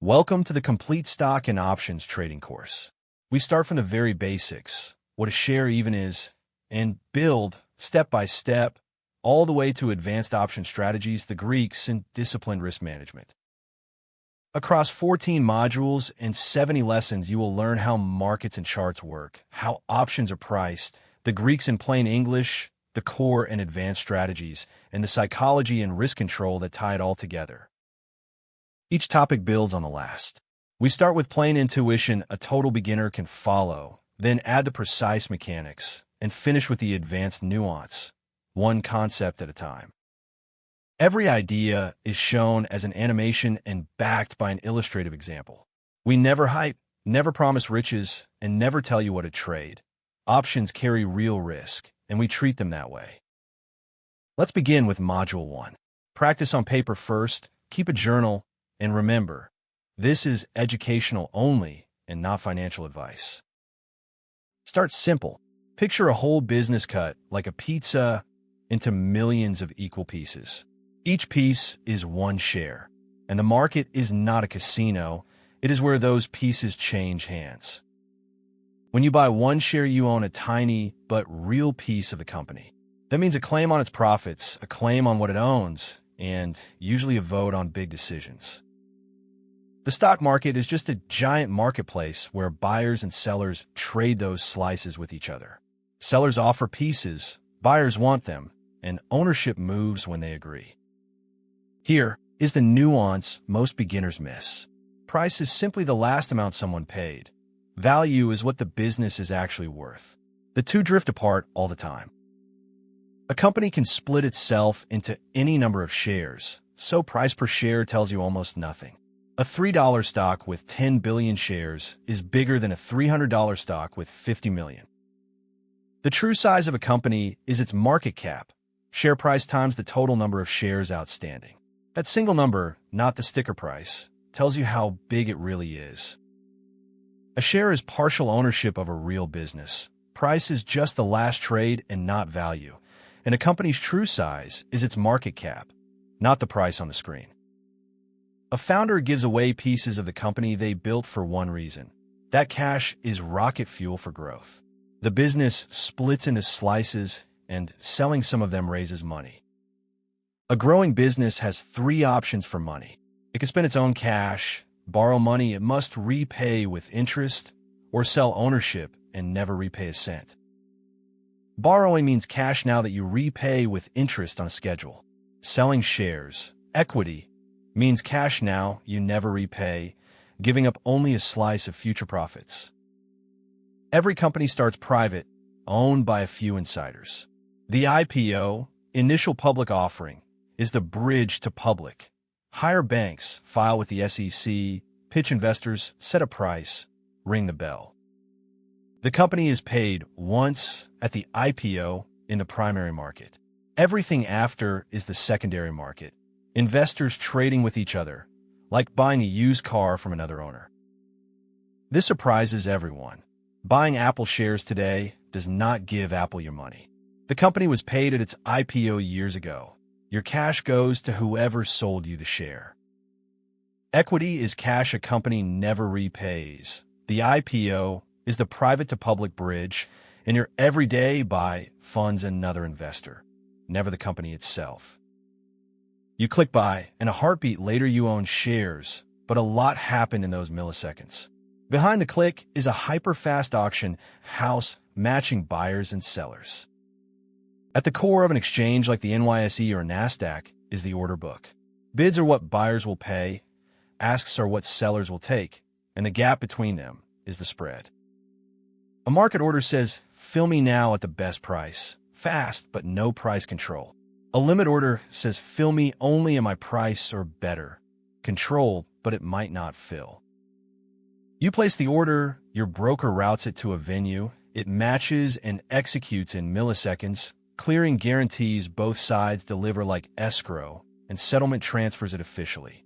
Welcome to the complete stock and options trading course. We start from the very basics, what a share even is, and build, step by step, all the way to advanced option strategies, the Greeks, and disciplined risk management. Across 14 modules and 70 lessons, you will learn how markets and charts work, how options are priced, the Greeks in plain English, the core and advanced strategies, and the psychology and risk control that tie it all together. Each topic builds on the last. We start with plain intuition a total beginner can follow, then add the precise mechanics, and finish with the advanced nuance, one concept at a time. Every idea is shown as an animation and backed by an illustrative example. We never hype, never promise riches, and never tell you what to trade. Options carry real risk, and we treat them that way. Let's begin with Module 1. Practice on paper first, keep a journal, and remember, this is educational only and not financial advice. Start simple. Picture a whole business cut, like a pizza, into millions of equal pieces. Each piece is one share, and the market is not a casino. It is where those pieces change hands. When you buy one share, you own a tiny but real piece of the company. That means a claim on its profits, a claim on what it owns, and usually a vote on big decisions. The stock market is just a giant marketplace where buyers and sellers trade those slices with each other. Sellers offer pieces, buyers want them, and ownership moves when they agree. Here is the nuance most beginners miss. Price is simply the last amount someone paid. Value is what the business is actually worth. The two drift apart all the time. A company can split itself into any number of shares, so price per share tells you almost nothing. A $3 stock with 10 billion shares is bigger than a $300 stock with 50 million. The true size of a company is its market cap, share price times the total number of shares outstanding. That single number, not the sticker price, tells you how big it really is. A share is partial ownership of a real business. Price is just the last trade and not value. And a company's true size is its market cap, not the price on the screen. A founder gives away pieces of the company they built for one reason. That cash is rocket fuel for growth. The business splits into slices, and selling some of them raises money. A growing business has three options for money. It can spend its own cash, borrow money it must repay with interest, or sell ownership and never repay a cent. Borrowing means cash now that you repay with interest on a schedule. Selling shares, equity, means cash now you never repay, giving up only a slice of future profits. Every company starts private, owned by a few insiders. The IPO, initial public offering, is the bridge to public. Hire banks, file with the SEC, pitch investors, set a price, ring the bell. The company is paid once at the IPO in the primary market. Everything after is the secondary market. Investors trading with each other, like buying a used car from another owner. This surprises everyone. Buying Apple shares today does not give Apple your money. The company was paid at its IPO years ago. Your cash goes to whoever sold you the share. Equity is cash a company never repays. The IPO is the private-to-public bridge, and your everyday buy funds another investor, never the company itself. You click buy, and a heartbeat later you own shares, but a lot happened in those milliseconds. Behind the click is a hyper-fast auction house matching buyers and sellers. At the core of an exchange like the NYSE or NASDAQ is the order book. Bids are what buyers will pay, asks are what sellers will take, and the gap between them is the spread. A market order says, "Fill me now at the best price," fast but no price control. A limit order says, "Fill me only at my price or better," control, but it might not fill. You place the order, your broker routes it to a venue, it matches and executes in milliseconds. Clearing guarantees both sides deliver like escrow, and settlement transfers it officially.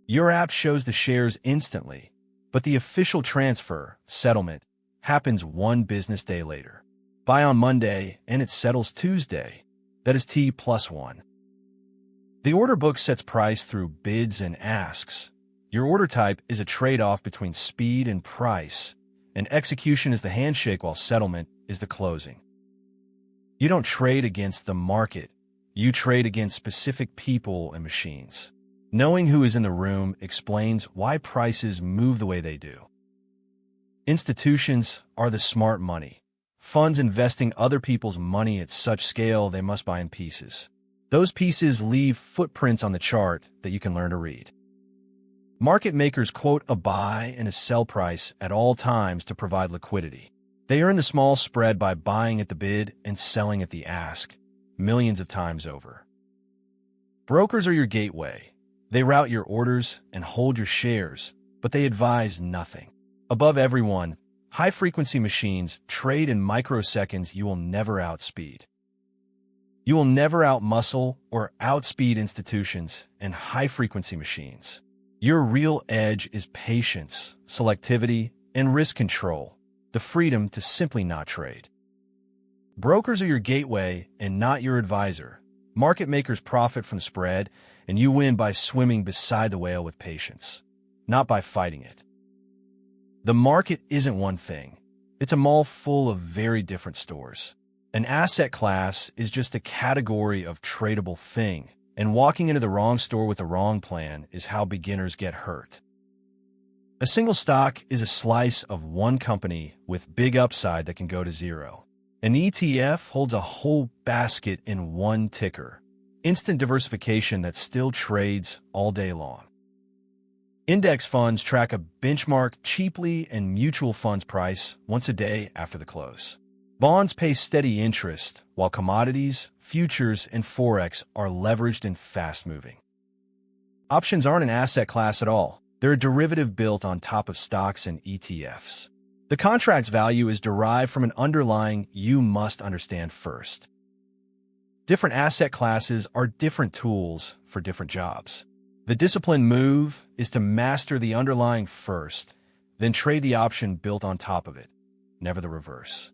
Your app shows the shares instantly, but the official transfer, settlement, happens one business day later. Buy on Monday, and it settles Tuesday. That is T+1. The order book sets price through bids and asks. Your order type is a trade-off between speed and price, and execution is the handshake while settlement is the closing. You don't trade against the market. You trade against specific people and machines. Knowing who is in the room explains why prices move the way they do. Institutions are the smart money. Funds investing other people's money at such scale they must buy in pieces. Those pieces leave footprints on the chart that you can learn to read. Market makers quote a buy and a sell price at all times to provide liquidity. They earn the small spread by buying at the bid and selling at the ask, millions of times over. Brokers are your gateway. They route your orders and hold your shares, but they advise nothing. Above everyone, high-frequency machines trade in microseconds you will never outspeed. You will never outmuscle or outspeed institutions and high-frequency machines. Your real edge is patience, selectivity, and risk control, the freedom to simply not trade. Brokers are your gateway and not your advisor. Market makers profit from spread, and you win by swimming beside the whale with patience, not by fighting it. The market isn't one thing. It's a mall full of very different stores. An asset class is just a category of tradable thing, and walking into the wrong store with the wrong plan is how beginners get hurt. A single stock is a slice of one company with big upside that can go to zero. An ETF holds a whole basket in one ticker, instant diversification that still trades all day long. Index funds track a benchmark cheaply and mutual funds price once a day after the close. Bonds pay steady interest, while commodities, futures, and forex are leveraged and fast-moving. Options aren't an asset class at all. They're a derivative built on top of stocks and ETFs. The contract's value is derived from an underlying you must understand first. Different asset classes are different tools for different jobs. The disciplined move is to master the underlying first, then trade the option built on top of it, never the reverse.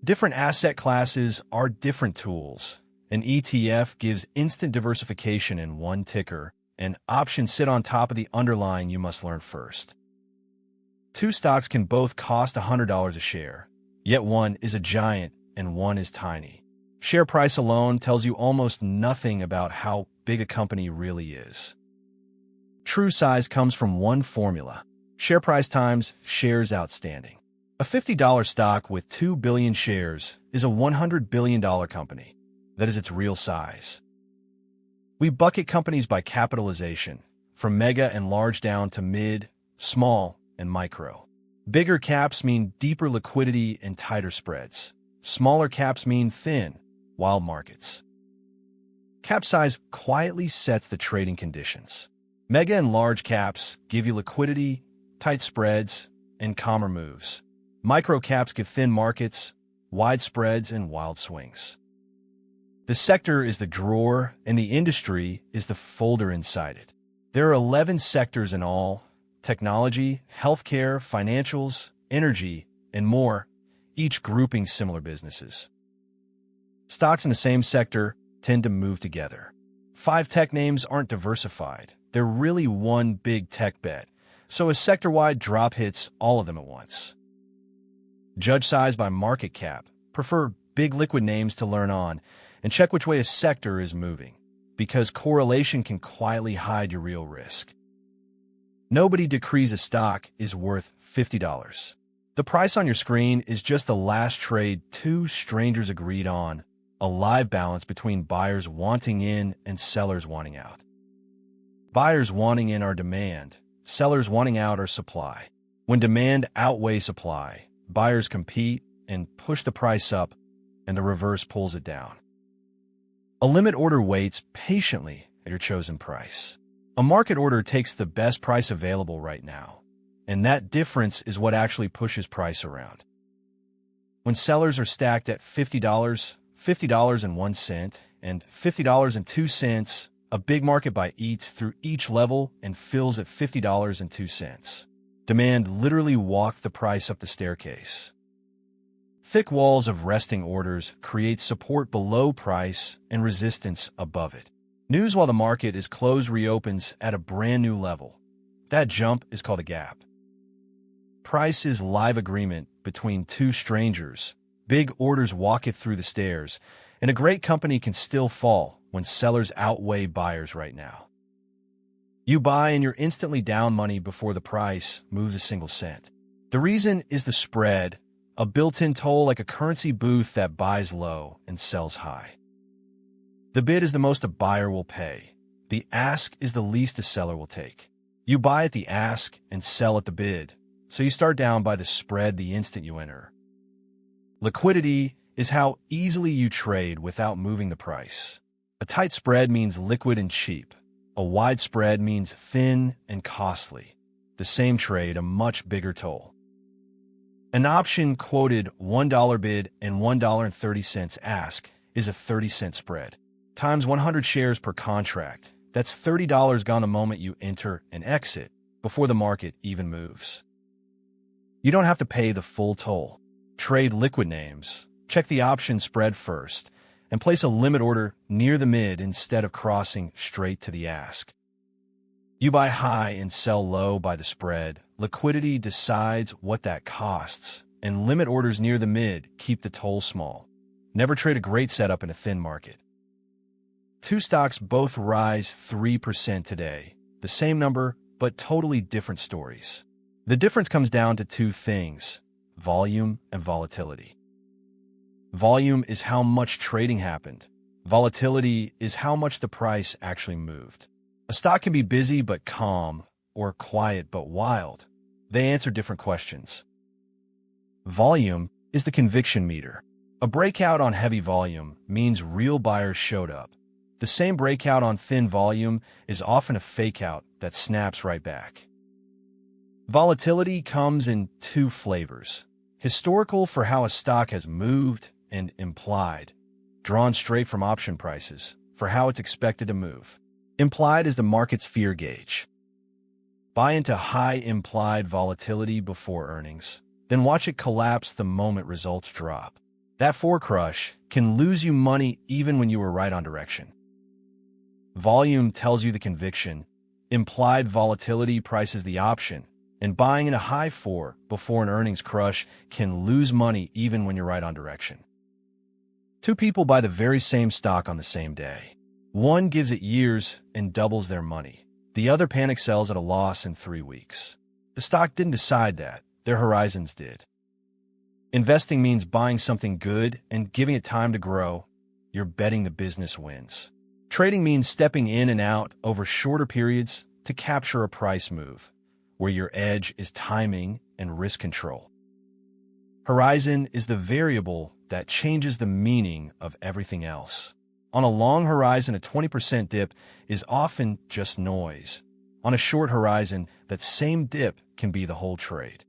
Different asset classes are different tools. An ETF gives instant diversification in one ticker, and options sit on top of the underlying you must learn first. Two stocks can both cost $100 a share, yet one is a giant and one is tiny. Share price alone tells you almost nothing about how big a company really is. True size comes from one formula: share price times shares outstanding. A $50 stock with 2 billion shares is a $100 billion company. That is its real size. We bucket companies by capitalization, from mega and large down to mid, small, and micro. Bigger caps mean deeper liquidity and tighter spreads. Smaller caps mean thin, wild markets. Cap size quietly sets the trading conditions. Mega and large caps give you liquidity, tight spreads, and calmer moves. Micro caps give thin markets, wide spreads, and wild swings. The sector is the drawer, and the industry is the folder inside it. There are 11 sectors in all: technology, healthcare, financials, energy, and more, each grouping similar businesses. Stocks in the same sector tend to move together. 5 tech names aren't diversified. They're really one big tech bet, so a sector-wide drop hits all of them at once. Judge size by market cap. Prefer big liquid names to learn on, and check which way a sector is moving, because correlation can quietly hide your real risk. Nobody decrees a stock is worth $50. The price on your screen is just the last trade two strangers agreed on, a live balance between buyers wanting in and sellers wanting out. Buyers wanting in are demand, sellers wanting out are supply. When demand outweighs supply, buyers compete and push the price up, and the reverse pulls it down. A limit order waits patiently at your chosen price. A market order takes the best price available right now, and that difference is what actually pushes price around. When sellers are stacked at $50, $50.01, and $50.02, a big market buy eats through each level and fills at $50.02. Demand literally walked the price up the staircase. Thick walls of resting orders create support below price and resistance above it. News while the market is closed reopens at a brand new level. That jump is called a gap. Price is live agreement between two strangers. Big orders walk it through the stairs, and a great company can still fall when sellers outweigh buyers right now. You buy and you're instantly down money before the price moves a single cent. The reason is the spread, a built-in toll like a currency booth that buys low and sells high. The bid is the most a buyer will pay. The ask is the least a seller will take. You buy at the ask and sell at the bid, so you start down by the spread the instant you enter. Liquidity is how easily you trade without moving the price. A tight spread means liquid and cheap. A wide spread means thin and costly. The same trade, a much bigger toll. An option quoted $1 bid and $1.30 ask is a 30-cent spread. Times 100 shares per contract. That's $30 gone the moment you enter and exit, before the market even moves. You don't have to pay the full toll. Trade liquid names, check the option spread first, and place a limit order near the mid instead of crossing straight to the ask. You buy high and sell low by the spread. Liquidity decides what that costs, and limit orders near the mid keep the toll small. Never trade a great setup in a thin market. Two stocks both rise 3% today. The same number, but totally different stories. The difference comes down to two things: volume and volatility. Volume is how much trading happened. Volatility is how much the price actually moved. A stock can be busy but calm, or quiet but wild. They answer different questions. Volume is the conviction meter. A breakout on heavy volume means real buyers showed up. The same breakout on thin volume is often a fakeout that snaps right back. Volatility comes in two flavors: historical for how a stock has moved, and implied, drawn straight from option prices, for how it's expected to move. Implied is the market's fear gauge. Buy into high implied volatility before earnings, then watch it collapse the moment results drop. That forecrush can lose you money even when you were right on direction. Volume tells you the conviction. Implied volatility prices the option, and buying in a high four before an earnings crush can lose money even when you're right on direction. Two people buy the very same stock on the same day. One gives it years and doubles their money. The other panic sells at a loss in 3 weeks. The stock didn't decide that. Their horizons did. Investing means buying something good and giving it time to grow. You're betting the business wins. Trading means stepping in and out over shorter periods to capture a price move, where your edge is timing and risk control. Horizon is the variable that changes the meaning of everything else. On a long horizon, a 20% dip is often just noise. On a short horizon, that same dip can be the whole trade.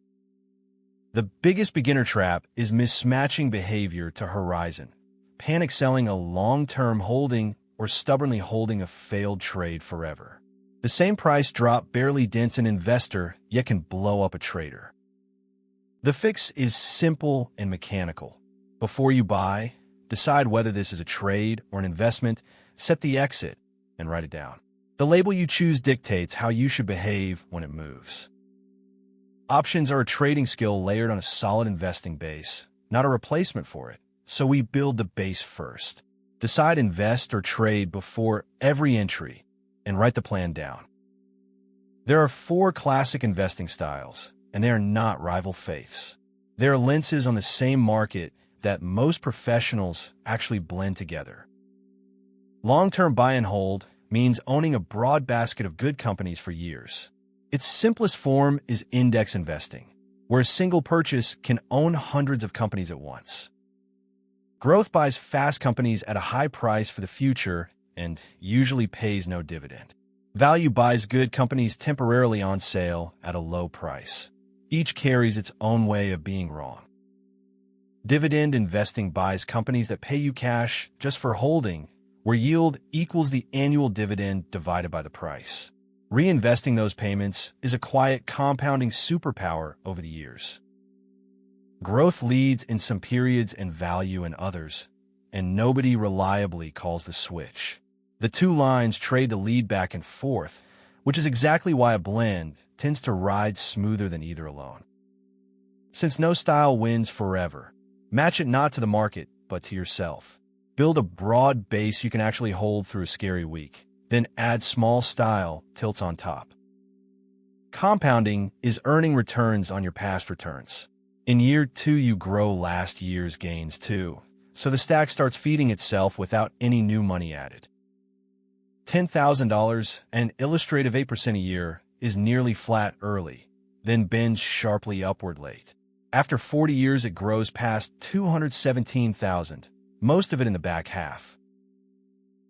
The biggest beginner trap is mismatching behavior to horizon, panic selling a long-term holding or stubbornly holding a failed trade forever. The same price drop barely dents an investor, yet can blow up a trader. The fix is simple and mechanical. Before you buy, decide whether this is a trade or an investment, set the exit, and write it down. The label you choose dictates how you should behave when it moves. Options are a trading skill layered on a solid investing base, not a replacement for it, so we build the base first. Decide invest or trade before every entry, and write the plan down. There are 4 classic investing styles, and they are not rival faiths. They are lenses on the same market that most professionals actually blend together. Long-term buy and hold means owning a broad basket of good companies for years. Its simplest form is index investing, where a single purchase can own hundreds of companies at once. Growth buys fast companies at a high price for the future and usually pays no dividend. Value buys good companies temporarily on sale at a low price. Each carries its own way of being wrong. Dividend investing buys companies that pay you cash just for holding, where yield equals the annual dividend divided by the price. Reinvesting those payments is a quiet, compounding superpower over the years. Growth leads in some periods and value in others, and nobody reliably calls the switch. The two lines trade the lead back and forth, which is exactly why a blend tends to ride smoother than either alone. Since no style wins forever, match it not to the market, but to yourself. Build a broad base you can actually hold through a scary week, then add small style tilts on top. Compounding is earning returns on your past returns. In year 2, you grow last year's gains too, so the stack starts feeding itself without any new money added. $10,000 and an illustrative 8% a year is nearly flat early, then bends sharply upward late. After 40 years, it grows past $217,000, most of it in the back half.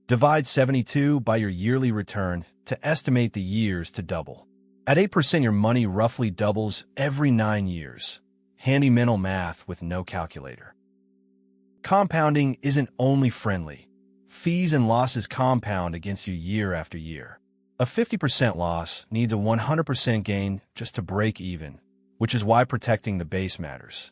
Divide 72 by your yearly return to estimate the years to double. At 8%, your money roughly doubles every 9 years. Handy mental math with no calculator. Compounding isn't only friendly. Fees and losses compound against you year after year. A 50% loss needs a 100% gain just to break even, which is why protecting the base matters.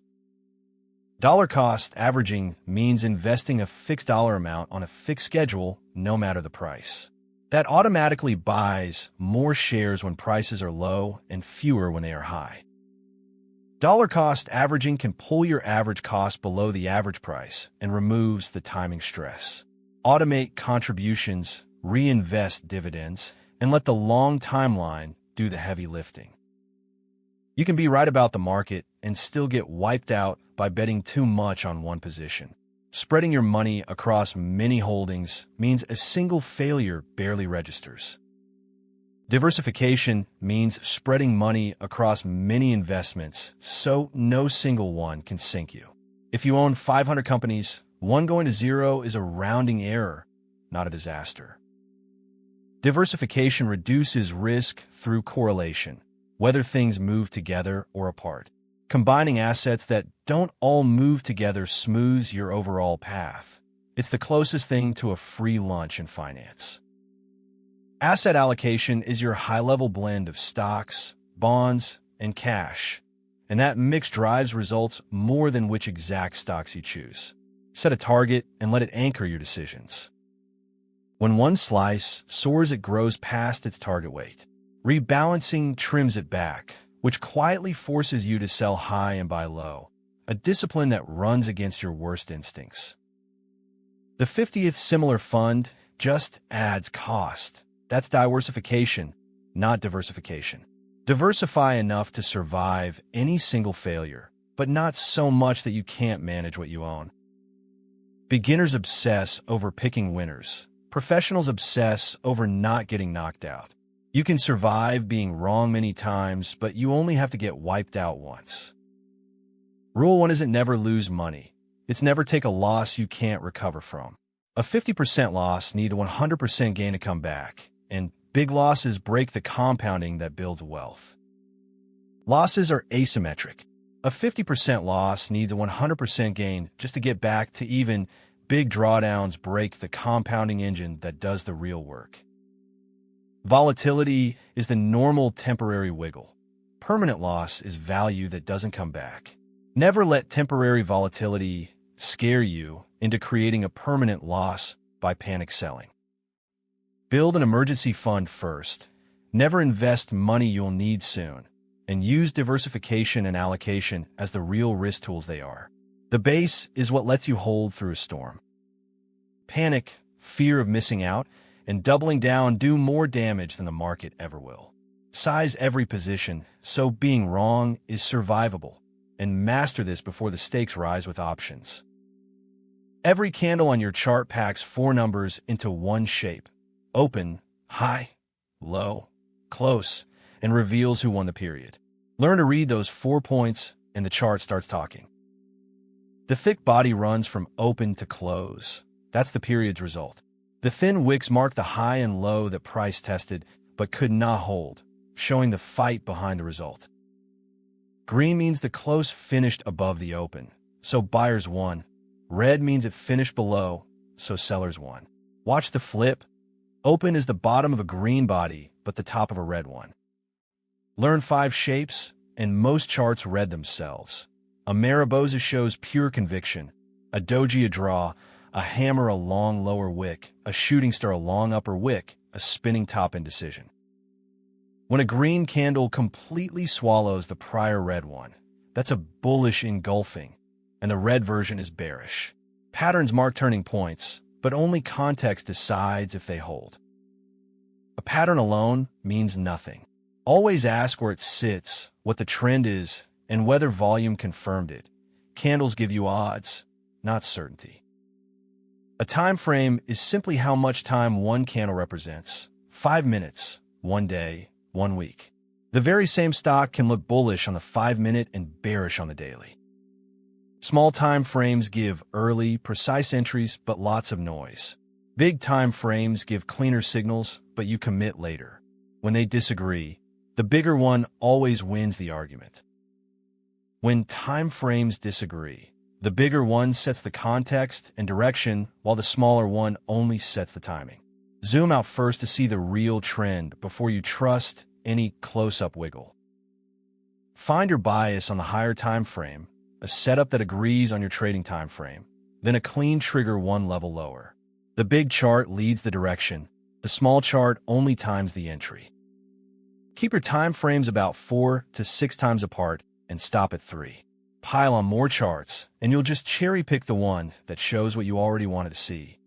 Dollar cost averaging means investing a fixed dollar amount on a fixed schedule, no matter the price. That automatically buys more shares when prices are low and fewer when they are high. Dollar cost averaging can pull your average cost below the average price and removes the timing stress. Automate contributions, reinvest dividends, and let the long timeline do the heavy lifting. You can be right about the market and still get wiped out by betting too much on one position. Spreading your money across many holdings means a single failure barely registers. Diversification means spreading money across many investments so no single one can sink you. If you own 500 companies, one going to zero is a rounding error, not a disaster. Diversification reduces risk through correlation, whether things move together or apart. Combining assets that don't all move together smooths your overall path. It's the closest thing to a free lunch in finance. Asset allocation is your high-level blend of stocks, bonds, and cash, and that mix drives results more than which exact stocks you choose. Set a target and let it anchor your decisions. When one slice soars, it grows past its target weight. Rebalancing trims it back, which quietly forces you to sell high and buy low, a discipline that runs against your worst instincts. The 50th similar fund just adds cost. That's diversification, not diversification. Diversify enough to survive any single failure, but not so much that you can't manage what you own. Beginners obsess over picking winners. Professionals obsess over not getting knocked out. You can survive being wrong many times, but you only have to get wiped out once. Rule 1 isn't never lose money. It's never take a loss you can't recover from. A 50% loss needs a 100% gain to come back, and big losses break the compounding that builds wealth. Losses are asymmetric. A 50% loss needs a 100% gain just to get back to even. Big drawdowns break the compounding engine that does the real work. Volatility is the normal temporary wiggle. Permanent loss is value that doesn't come back. Never let temporary volatility scare you into creating a permanent loss by panic selling. Build an emergency fund first. Never invest money you'll need soon, and use diversification and allocation as the real risk tools they are. The base is what lets you hold through a storm. Panic, fear of missing out, and doubling down do more damage than the market ever will. Size every position, so being wrong is survivable, and master this before the stakes rise with options. Every candle on your chart packs 4 numbers into one shape: open, high, low, close, and reveals who won the period. Learn to read those 4 points, and the chart starts talking. The thick body runs from open to close. That's the period's result. The thin wicks mark the high and low that price tested but could not hold, showing the fight behind the result. Green means the close finished above the open, so buyers won. Red means it finished below, so sellers won. Watch the flip. Open is the bottom of a green body, but the top of a red one. Learn 5 shapes, and most charts read themselves. A Mariposa shows pure conviction, a doji a draw, a hammer a long lower wick, a shooting star a long upper wick, a spinning top indecision. When a green candle completely swallows the prior red one, that's a bullish engulfing, and the red version is bearish. Patterns mark turning points, but only context decides if they hold. A pattern alone means nothing. Always ask where it sits, what the trend is, and whether volume confirmed it. Candles give you odds, not certainty. A time frame is simply how much time one candle represents. 5 minutes, 1 day, 1 week. The very same stock can look bullish on the 5-minute and bearish on the daily. Small time frames give early, precise entries, but lots of noise. Big time frames give cleaner signals, but you commit later. When they disagree, the bigger one always wins the argument. When time frames disagree, the bigger one sets the context and direction, while the smaller one only sets the timing. Zoom out first to see the real trend before you trust any close-up wiggle. Find your bias on the higher time frame, a setup that agrees on your trading time frame, then a clean trigger one level lower. The big chart leads the direction. The small chart only times the entry. Keep your time frames about 4 to 6 times apart and stop at 3. Pile on more charts, and you'll just cherry-pick the one that shows what you already wanted to see.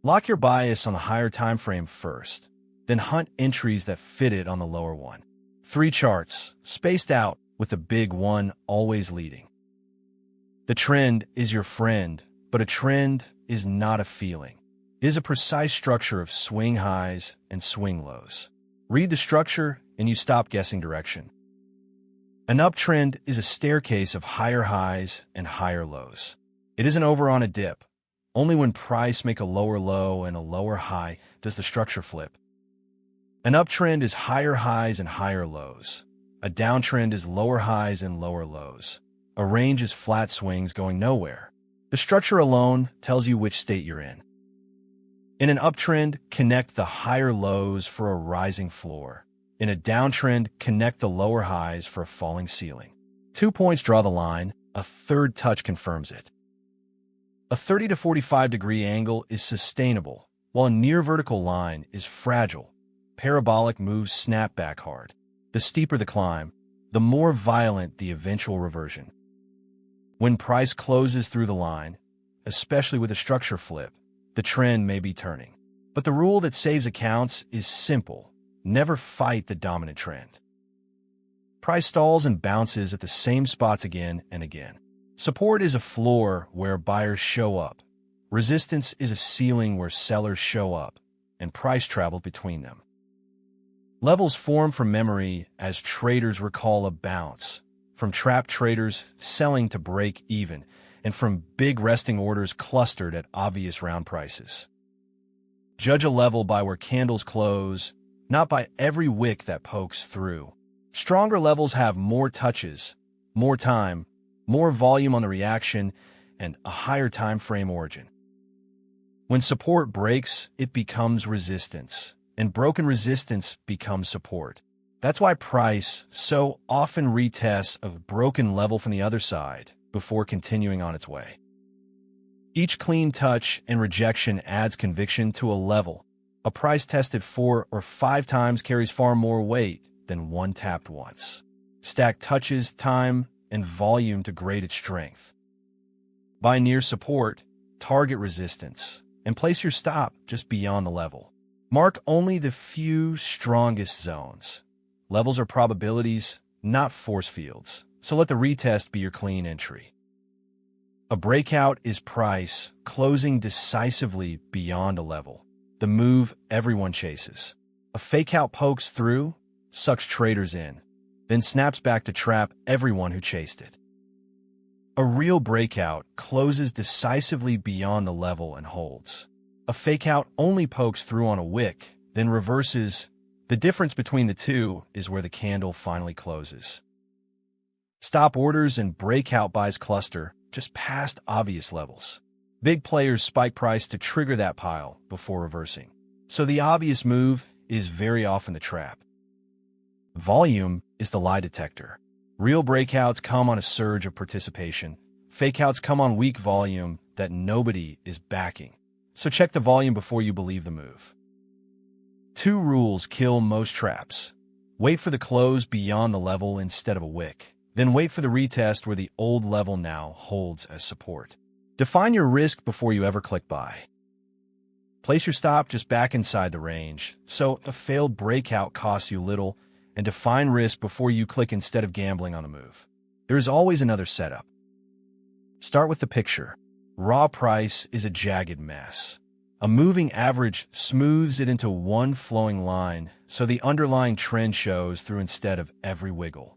Lock your bias on the higher time frame first, then hunt entries that fit it on the lower one. 3 charts, spaced out, with the big one always leading. The trend is your friend, but a trend is not a feeling. It is a precise structure of swing highs and swing lows. Read the structure, and you stop guessing direction. An uptrend is a staircase of higher highs and higher lows. It isn't over on a dip. Only when price make a lower low and a lower high does the structure flip. An uptrend is higher highs and higher lows. A downtrend is lower highs and lower lows. A range is flat swings going nowhere. The structure alone tells you which state you're in. In an uptrend, connect the higher lows for a rising floor. In a downtrend, connect the lower highs for a falling ceiling. 2 points draw the line, a third touch confirms it. A 30 to 45 degree angle is sustainable, while a near vertical line is fragile. Parabolic moves snap back hard. The steeper the climb, the more violent the eventual reversion. When price closes through the line, especially with a structure flip, the trend may be turning. But the rule that saves accounts is simple. Never fight the dominant trend. Price stalls and bounces at the same spots again and again. Support is a floor where buyers show up. Resistance is a ceiling where sellers show up, and price traveled between them. Levels form from memory as traders recall a bounce, from trapped traders selling to break even, and from big resting orders clustered at obvious round prices. Judge a level by where candles close, not by every wick that pokes through. Stronger levels have more touches, more time, more volume on the reaction, and a higher time frame origin. When support breaks, it becomes resistance, and broken resistance becomes support. That's why price so often retests a broken level from the other side before continuing on its way. Each clean touch and rejection adds conviction to a level. A price tested 4 or 5 times carries far more weight than one tapped once. Stack touches, time, and volume to grade its strength. Buy near support, target resistance, and place your stop just beyond the level. Mark only the few strongest zones. Levels are probabilities, not force fields, so let the retest be your clean entry. A breakout is price closing decisively beyond a level, the move everyone chases. A fakeout pokes through, sucks traders in, then snaps back to trap everyone who chased it. A real breakout closes decisively beyond the level and holds. A fakeout only pokes through on a wick, then reverses. The difference between the two is where the candle finally closes. Stop orders and breakout buys cluster just past obvious levels. Big players spike price to trigger that pile before reversing. So the obvious move is very often the trap. Volume is the lie detector. Real breakouts come on a surge of participation. Fakeouts come on weak volume that nobody is backing. So check the volume before you believe the move. 2 rules kill most traps. Wait for the close beyond the level instead of a wick. Then wait for the retest where the old level now holds as support. Define your risk before you ever click buy. Place your stop just back inside the range, so a failed breakout costs you little, and define risk before you click instead of gambling on the move. There is always another setup. Start with the picture. Raw price is a jagged mess. A moving average smooths it into one flowing line, so the underlying trend shows through instead of every wiggle.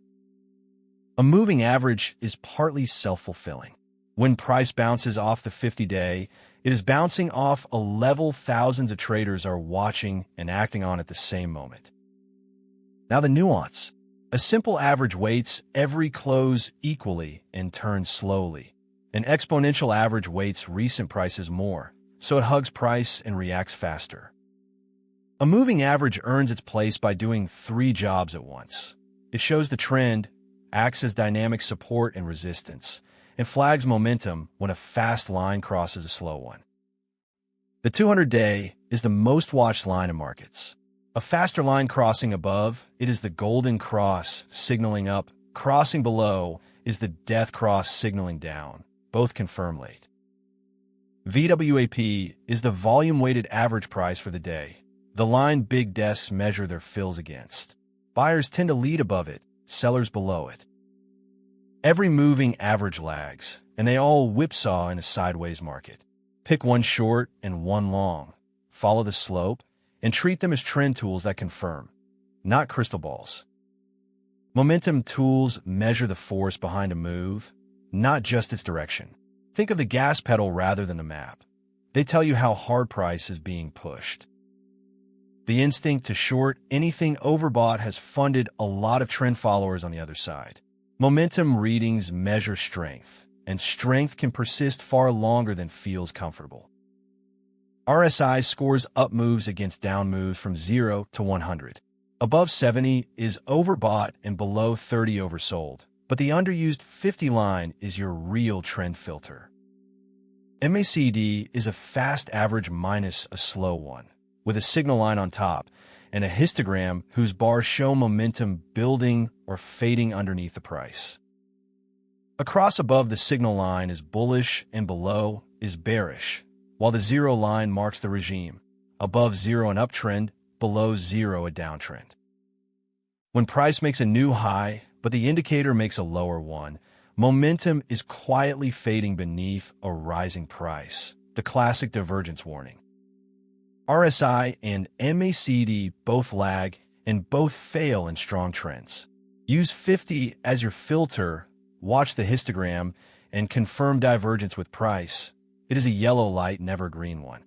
A moving average is partly self-fulfilling. When price bounces off the 50-day, it is bouncing off a level thousands of traders are watching and acting on at the same moment. Now the nuance. A simple average weights every close equally and turns slowly. An exponential average weights recent prices more, so it hugs price and reacts faster. A moving average earns its place by doing three jobs at once. It shows the trend, acts as dynamic support and resistance, and flags momentum when a fast line crosses a slow one. The 200-day is the most watched line in markets. A faster line crossing above, it is the golden cross signaling up. Crossing below is the death cross signaling down. Both confirm late. VWAP is the volume-weighted average price for the day, the line big desks measure their fills against. Buyers tend to lead above it, sellers below it. Every moving average lags, and they all whipsaw in a sideways market. Pick one short and one long. Follow the slope, and treat them as trend tools that confirm, not crystal balls. Momentum tools measure the force behind a move, not just its direction. Think of the gas pedal rather than the map. They tell you how hard price is being pushed. The instinct to short anything overbought has funded a lot of trend followers on the other side. Momentum readings measure strength, and strength can persist far longer than feels comfortable. RSI scores up moves against down moves from 0 to 100. Above 70 is overbought and below 30 oversold, but the underused 50 line is your real trend filter. MACD is a fast average minus a slow one, with a signal line on top and a histogram whose bars show momentum building or fading underneath the price. A cross above the signal line is bullish and below is bearish, while the zero line marks the regime. Above zero an uptrend, below zero a downtrend. When price makes a new high, but the indicator makes a lower one, momentum is quietly fading beneath a rising price, the classic divergence warning. RSI and MACD both lag and both fail in strong trends. Use 50 as your filter, watch the histogram, and confirm divergence with price. It is a yellow light, never a green one.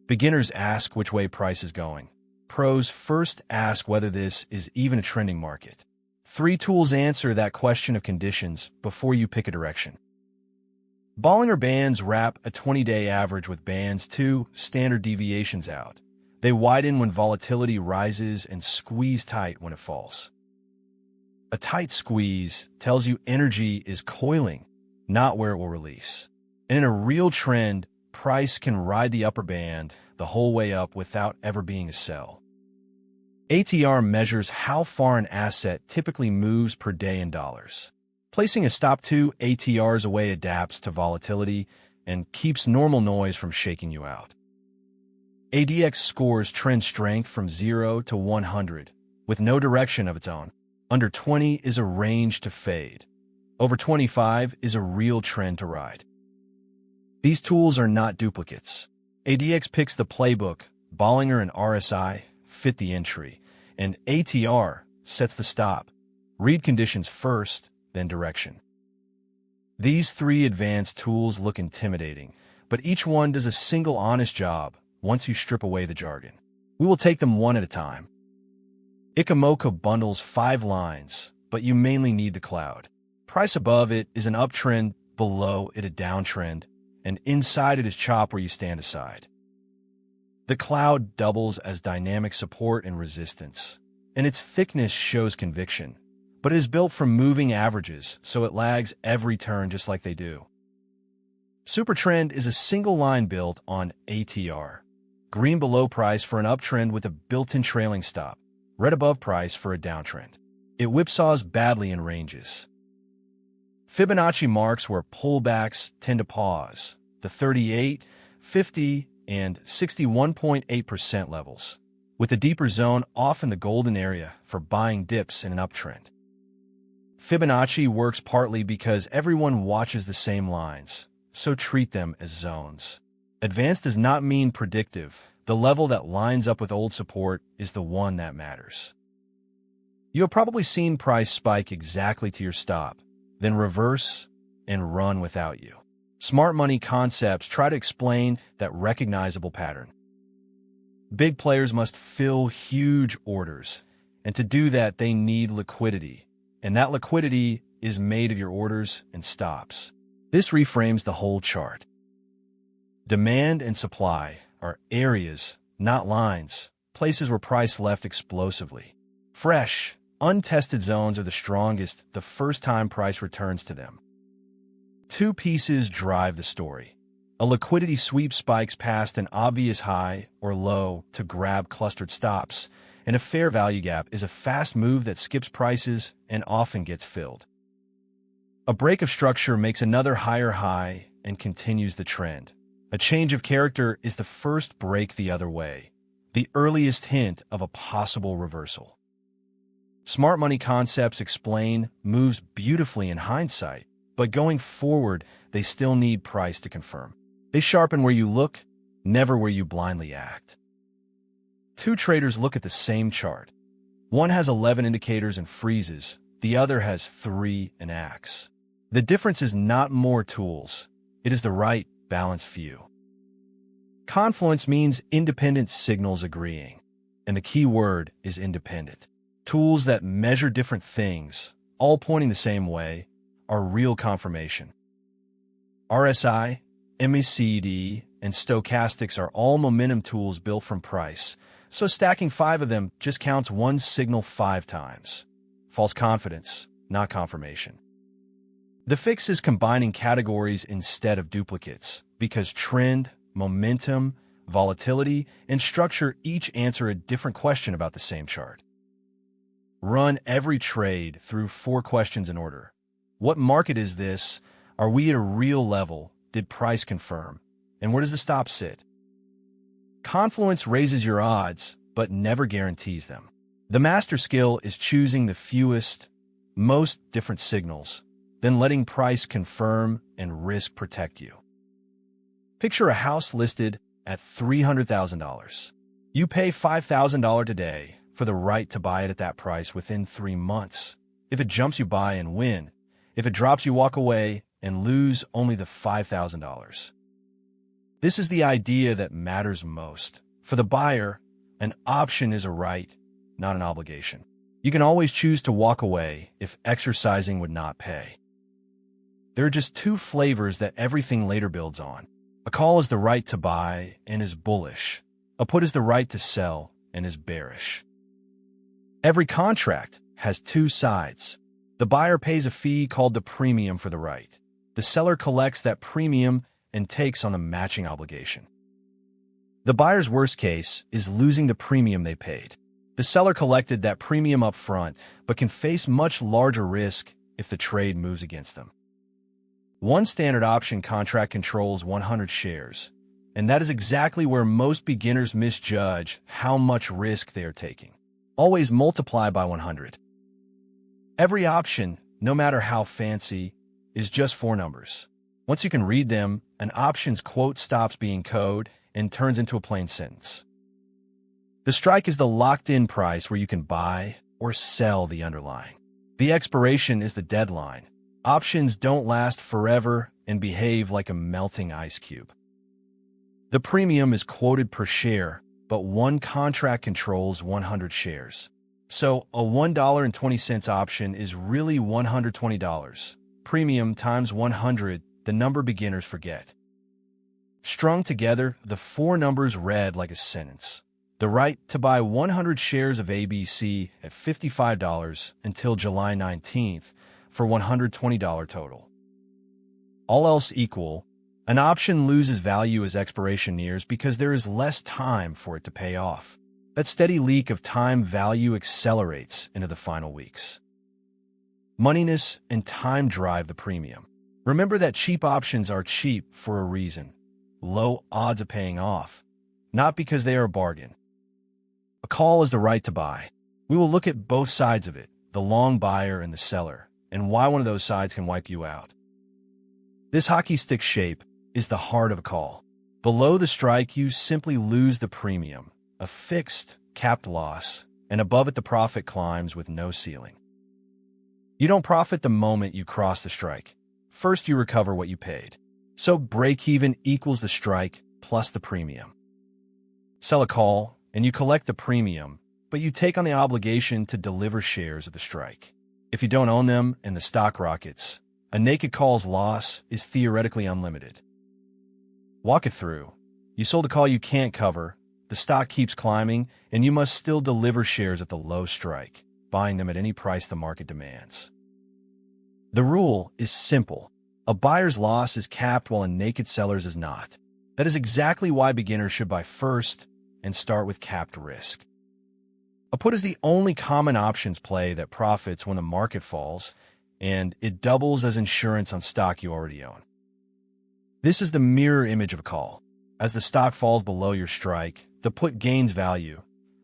Beginners ask which way price is going. Pros first ask whether this is even a trending market. 3 tools answer that question of conditions before you pick a direction. Bollinger Bands wrap a 20-day average with bands 2 standard deviations out. They widen when volatility rises and squeeze tight when it falls. A tight squeeze tells you energy is coiling, not where it will release. And in a real trend, price can ride the upper band the whole way up without ever being a sell. ATR measures how far an asset typically moves per day in dollars. Placing a stop 2 ATRs away adapts to volatility and keeps normal noise from shaking you out. ADX scores trend strength from 0 to 100, with no direction of its own. Under 20 is a range to fade. Over 25 is a real trend to ride. These tools are not duplicates. ADX picks the playbook, Bollinger and RSI fit the entry, and ATR sets the stop. Read conditions first, then direction. These 3 advanced tools look intimidating, but each one does a single honest job once you strip away the jargon. We will take them one at a time. Ichimoku bundles 5 lines, but you mainly need the cloud. Price above it is an uptrend, below it a downtrend, and inside it is chop where you stand aside. The cloud doubles as dynamic support and resistance, and its thickness shows conviction, but it is built from moving averages, so it lags every turn just like they do. SuperTrend is a single line built on ATR. Green below price for an uptrend with a built-in trailing stop. right above price for a downtrend. It whipsaws badly in ranges. Fibonacci marks where pullbacks tend to pause, the 38, 50, and 61.8% levels, with the deeper zone often the golden area for buying dips in an uptrend. Fibonacci works partly because everyone watches the same lines, so treat them as zones. Advanced does not mean predictive. The level that lines up with old support is the one that matters. You have probably seen price spike exactly to your stop, then reverse and run without you. Smart money concepts try to explain that recognizable pattern. Big players must fill huge orders, and to do that they need liquidity, and that liquidity is made of your orders and stops. This reframes the whole chart. Demand and supply are areas, not lines, places where price left explosively. Fresh, untested zones are the strongest the first time price returns to them. Two pieces drive the story. A liquidity sweep spikes past an obvious high or low to grab clustered stops, and a fair value gap is a fast move that skips prices and often gets filled. A break of structure makes another higher high and continues the trend. A change of character is the first break the other way, the earliest hint of a possible reversal. Smart money concepts explain moves beautifully in hindsight, but going forward, they still need price to confirm. They sharpen where you look, never where you blindly act. Two traders look at the same chart. One has 11 indicators and freezes, the other has 3 and acts. The difference is not more tools, it is the right, balanced view. Confluence means independent signals agreeing, and the key word is independent. Tools that measure different things, all pointing the same way, are real confirmation. RSI, MACD, and stochastics are all momentum tools built from price, so stacking 5 of them just counts one signal 5 times. False confidence, not confirmation. The fix is combining categories instead of duplicates, because trend, momentum, volatility, and structure each answer a different question about the same chart. Run every trade through 4 questions in order. What market is this? Are we at a real level? Did price confirm? And where does the stop sit? Confluence raises your odds, but never guarantees them. The master skill is choosing the fewest, most different signals, then letting price confirm and risk protect you. Picture a house listed at $300,000. You pay $5,000 today for the right to buy it at that price within 3 months. If it jumps, you buy and win. If it drops, you walk away and lose only the $5,000. This is the idea that matters most. For the buyer, an option is a right, not an obligation. You can always choose to walk away if exercising would not pay. There are just 2 flavors that everything later builds on. A call is the right to buy and is bullish. A put is the right to sell and is bearish. Every contract has 2 sides. The buyer pays a fee called the premium for the right. The seller collects that premium and takes on the matching obligation. The buyer's worst case is losing the premium they paid. The seller collected that premium up front, but can face much larger risk if the trade moves against them. One standard option contract controls 100 shares, and that is exactly where most beginners misjudge how much risk they are taking. Always multiply by 100. Every option, no matter how fancy, is just 4 numbers. Once you can read them, an option's quote stops being code and turns into a plain sentence. The strike is the locked-in price where you can buy or sell the underlying. The expiration is the deadline. Options don't last forever and behave like a melting ice cube. The premium is quoted per share, but one contract controls 100 shares. So a $1.20 option is really $120. Premium times 100, the number beginners forget. Strung together, the 4 numbers read like a sentence. The right to buy 100 shares of ABC at $55 until July 19th for $120 total. All else equal, an option loses value as expiration nears because there is less time for it to pay off. That steady leak of time value accelerates into the final weeks. Moneyness and time drive the premium. Remember that cheap options are cheap for a reason. Low odds of paying off, not because they are a bargain. A call is the right to buy. We will look at both sides of it, the long buyer and the seller, and why one of those sides can wipe you out. This hockey stick shape is the heart of a call. Below the strike, you simply lose the premium, a fixed, capped loss, and above it the profit climbs with no ceiling. You don't profit the moment you cross the strike. First, you recover what you paid. So break-even equals the strike plus the premium. Sell a call, and you collect the premium, but you take on the obligation to deliver shares at the strike. If you don't own them and the stock rockets, a naked call's loss is theoretically unlimited. Walk it through. You sold a call you can't cover, the stock keeps climbing, and you must still deliver shares at the low strike, buying them at any price the market demands. The rule is simple. A buyer's loss is capped while a naked seller's is not. That is exactly why beginners should buy first and start with capped risk. A put is the only common options play that profits when the market falls, and it doubles as insurance on stock you already own. This is the mirror image of a call. As the stock falls below your strike, the put gains value.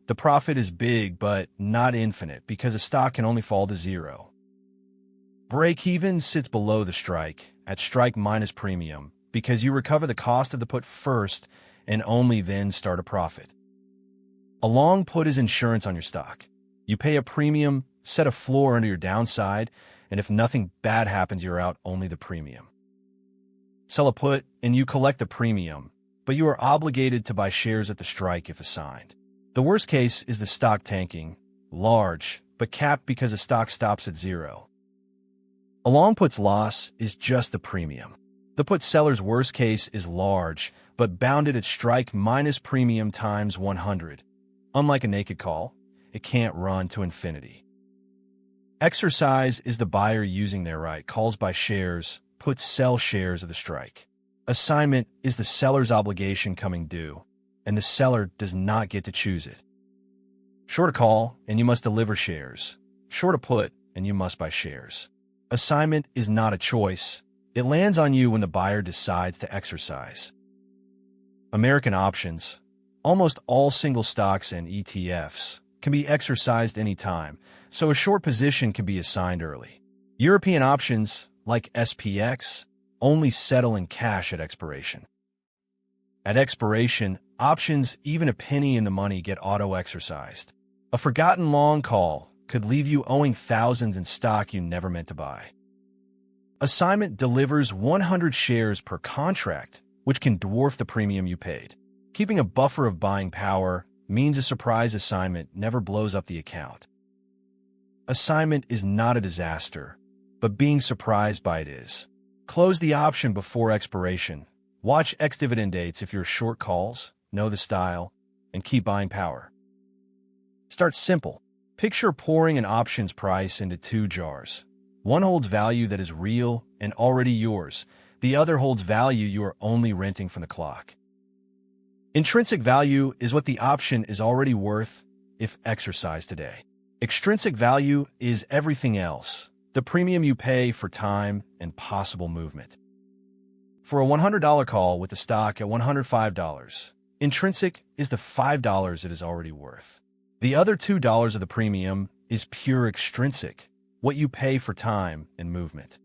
The profit is big but not infinite because a stock can only fall to zero. Break-even sits below the strike, at strike minus premium, because you recover the cost of the put first and only then start a profit. A long put is insurance on your stock. You pay a premium, set a floor under your downside, and if nothing bad happens, you're out only the premium. Sell a put, and you collect the premium, but you are obligated to buy shares at the strike if assigned. The worst case is the stock tanking, large, but capped because the stock stops at zero. A long put's loss is just the premium. The put seller's worst case is large, but bounded at strike minus premium times 100. Unlike a naked call, it can't run to infinity. Exercise is the buyer using their right. Calls buy shares, puts sell shares of the strike. Assignment is the seller's obligation coming due, and the seller does not get to choose it. Short a call, and you must deliver shares. Short a put, and you must buy shares. Assignment is not a choice. It lands on you when the buyer decides to exercise. American options, almost all single stocks and ETFs, can be exercised anytime, so a short position can be assigned early. European options, like SPX, only settle in cash at expiration. At expiration, options even a penny in the money get auto-exercised. A forgotten long call could leave you owing thousands in stock you never meant to buy. Assignment delivers 100 shares per contract, which can dwarf the premium you paid. Keeping a buffer of buying power means a surprise assignment never blows up the account. Assignment is not a disaster, but being surprised by it is. Close the option before expiration. Watch ex-dividend dates if you're short calls, know the style, and keep buying power. Start simple. Picture pouring an options price into two jars. One holds value that is real and already yours. The other holds value you are only renting from the clock. Intrinsic value is what the option is already worth if exercised today. Extrinsic value is everything else, the premium you pay for time and possible movement. For a $100 call with the stock at $105, intrinsic is the $5 it is already worth. The other $2 of the premium is pure extrinsic, what you pay for time and movement.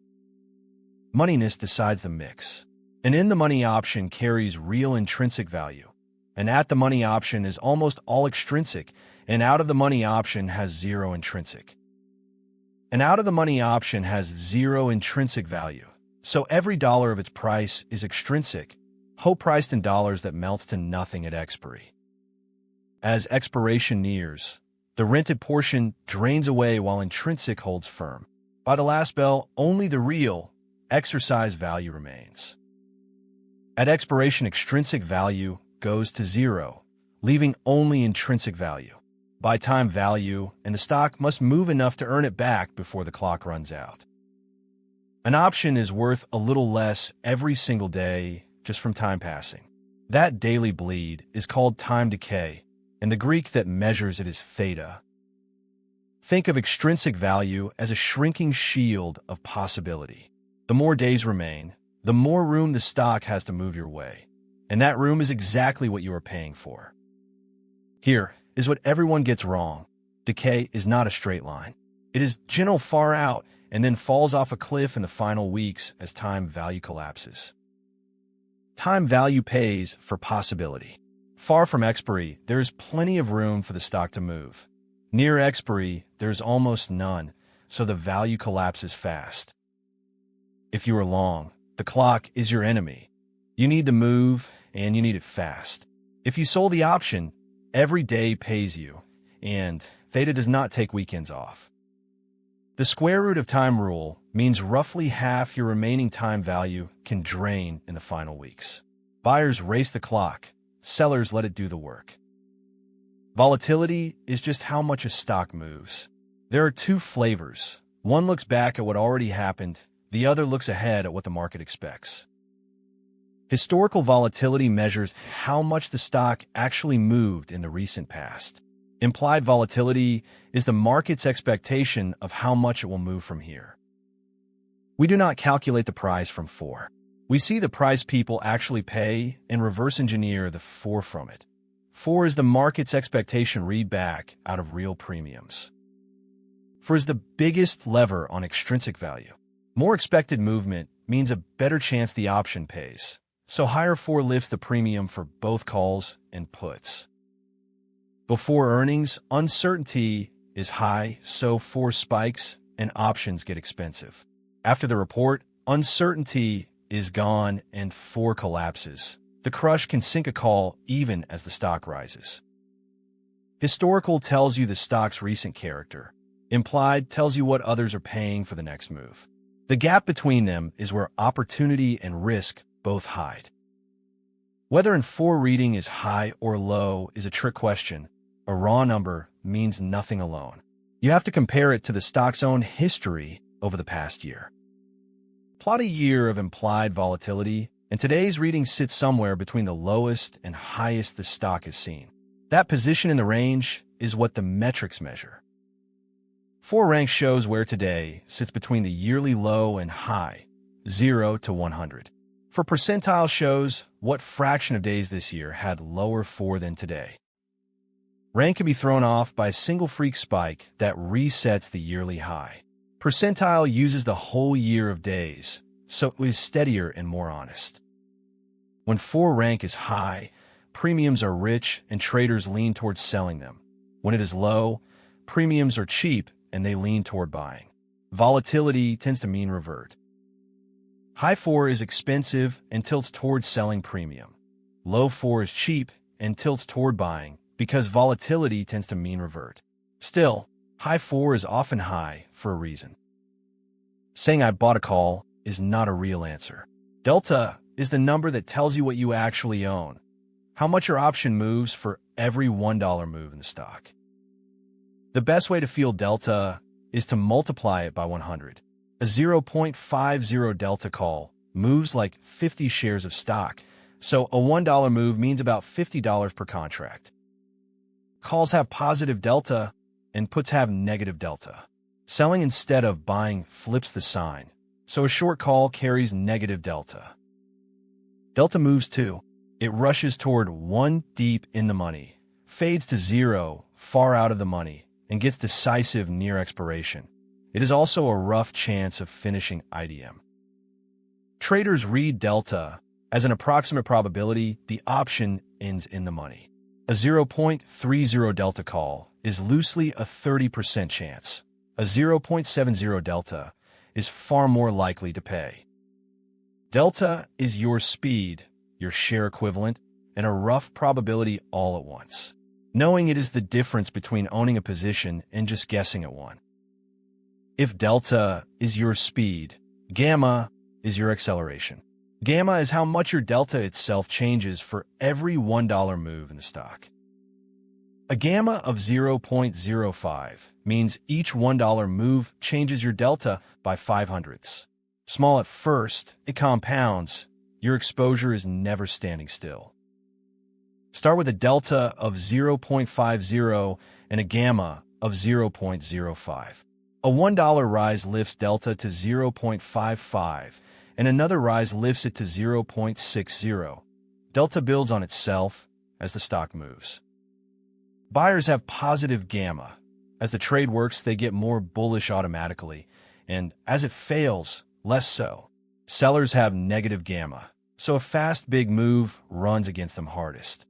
Moneyness decides the mix. An in-the-money option carries real intrinsic value. An at-the-money option is almost all extrinsic, and out-of-the-money option has zero intrinsic. An out-of-the-money option has zero intrinsic value, so every dollar of its price is extrinsic, hope priced in dollars that melts to nothing at expiry. As expiration nears, the rented portion drains away while intrinsic holds firm. By the last bell, only the real, exercise value remains. At expiration, extrinsic value goes to zero, leaving only intrinsic value. Buy time value, and the stock must move enough to earn it back before the clock runs out. An option is worth a little less every single day just from time passing. That daily bleed is called time decay, and the Greek that measures it is theta. Think of extrinsic value as a shrinking shield of possibility. The more days remain, the more room the stock has to move your way, and that room is exactly what you are paying for. Here is what everyone gets wrong. Decay is not a straight line. It is gentle far out and then falls off a cliff in the final weeks as time value collapses. Time value pays for possibility. Far from expiry, there is plenty of room for the stock to move. Near expiry, there is almost none, so the value collapses fast. If you are long, the clock is your enemy. You need to move, and you need it fast. If you sold the option, every day pays you, and Theta does not take weekends off. The square root of time rule means roughly half your remaining time value can drain in the final weeks. Buyers race the clock, sellers let it do the work. Volatility is just how much a stock moves. There are two flavors. One looks back at what already happened, the other looks ahead at what the market expects. Historical volatility measures how much the stock actually moved in the recent past. Implied volatility is the market's expectation of how much it will move from here. We do not calculate the price from 4. We see the price people actually pay and reverse engineer the 4 from it. 4 is the market's expectation read back out of real premiums. 4 is the biggest lever on extrinsic value. More expected movement means a better chance the option pays, so higher 4 lifts the premium for both calls and puts. Before earnings, uncertainty is high, so 4 spikes and options get expensive. After the report, uncertainty is gone and 4 collapses. The crush can sink a call even as the stock rises. Historical tells you the stock's recent character. Implied tells you what others are paying for the next move. The gap between them is where opportunity and risk both hide. Whether an 4 reading is high or low is a trick question. A raw number means nothing alone. You have to compare it to the stock's own history over the past year. Plot a year of implied volatility, and today's reading sits somewhere between the lowest and highest the stock has seen. That position in the range is what the metrics measure. 4 rank shows where today sits between the yearly low and high, 0 to 100. For percentile shows what fraction of days this year had lower 4 than today. Rank can be thrown off by a single freak spike that resets the yearly high. Percentile uses the whole year of days, so it is steadier and more honest. When 4 rank is high, premiums are rich and traders lean towards selling them. When it is low, premiums are cheap and they lean toward buying. Volatility tends to mean revert. High 4 is expensive and tilts towards selling premium. Low 4 is cheap and tilts toward buying, because volatility tends to mean revert. Still, high 4 is often high for a reason. Saying I bought a call is not a real answer. Delta is the number that tells you what you actually own, how much your option moves for every $1 move in the stock. The best way to feel delta is to multiply it by 100. A 0.50 delta call moves like 50 shares of stock, so a $1 move means about $50 per contract. Calls have positive delta, and puts have negative delta. Selling instead of buying flips the sign, so a short call carries negative delta. Delta moves too. It rushes toward 1 deep in the money, fades to 0 far out of the money, and gets decisive near expiration. It is also a rough chance of finishing IDM. Traders read delta as an approximate probability the option ends in the money. A 0.30 delta call is loosely a 30% chance. A 0.70 delta is far more likely to pay. Delta is your speed, your share equivalent, and a rough probability all at once. Knowing it is the difference between owning a position and just guessing at one. If delta is your speed, gamma is your acceleration. Gamma is how much your delta itself changes for every $1 move in the stock. A gamma of 0.05 means each $1 move changes your delta by 0.05. Small at first, it compounds. Your exposure is never standing still. Start with a delta of 0.50 and a gamma of 0.05. A $1 rise lifts delta to 0.55, and another rise lifts it to 0.60. Delta builds on itself as the stock moves. Buyers have positive gamma. As the trade works, they get more bullish automatically, and as it fails, less so. Sellers have negative gamma, so a fast big move runs against them hardest.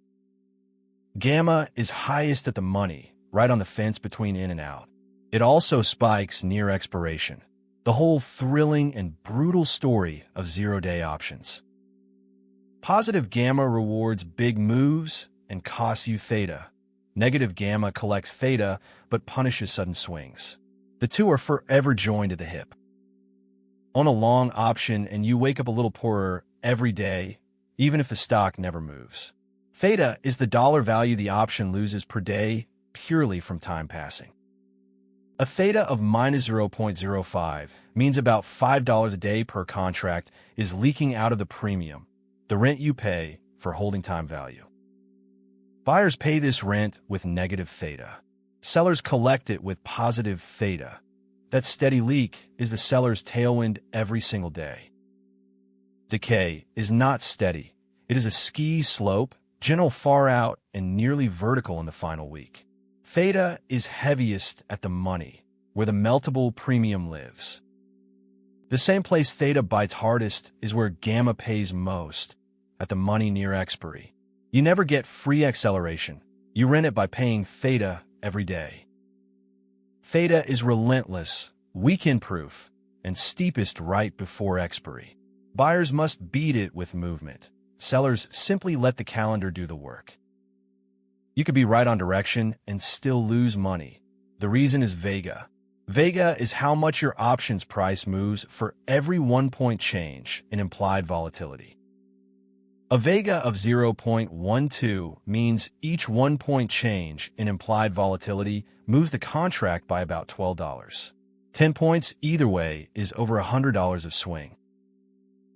Gamma is highest at the money, right on the fence between in and out. It also spikes near expiration. The whole thrilling and brutal story of zero-day options. Positive gamma rewards big moves and costs you theta. Negative gamma collects theta but punishes sudden swings. The two are forever joined at the hip. On a long option and you wake up a little poorer every day, even if the stock never moves. Theta is the dollar value the option loses per day purely from time passing. A theta of minus 0.05 means about $5 a day per contract is leaking out of the premium, the rent you pay for holding time value. Buyers pay this rent with negative theta. Sellers collect it with positive theta. That steady leak is the seller's tailwind every single day. Decay is not steady. It is a ski slope, gentle far out, and nearly vertical in the final week. Theta is heaviest at the money, where the meltable premium lives. The same place theta bites hardest is where gamma pays most, at the money near expiry. You never get free acceleration. You rent it by paying theta every day. Theta is relentless, weekend-proof, and steepest right before expiry. Buyers must beat it with movement. Sellers simply let the calendar do the work. You could be right on direction and still lose money. The reason is Vega. Vega is how much your options price moves for every 1 point change in implied volatility. A Vega of 0.12 means each 1 point change in implied volatility moves the contract by about $12. 10 points either way is over $100 of swing.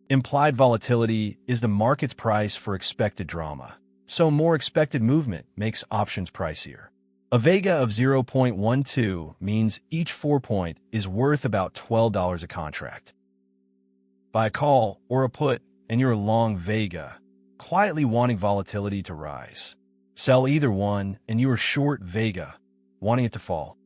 Implied volatility is the market's price for expected drama, so more expected movement makes options pricier. A Vega of 0.12 means each 4 point is worth about $12 a contract. Buy a call or a put and you're long Vega, quietly wanting volatility to rise. Sell either one and you are short Vega, wanting it to fall.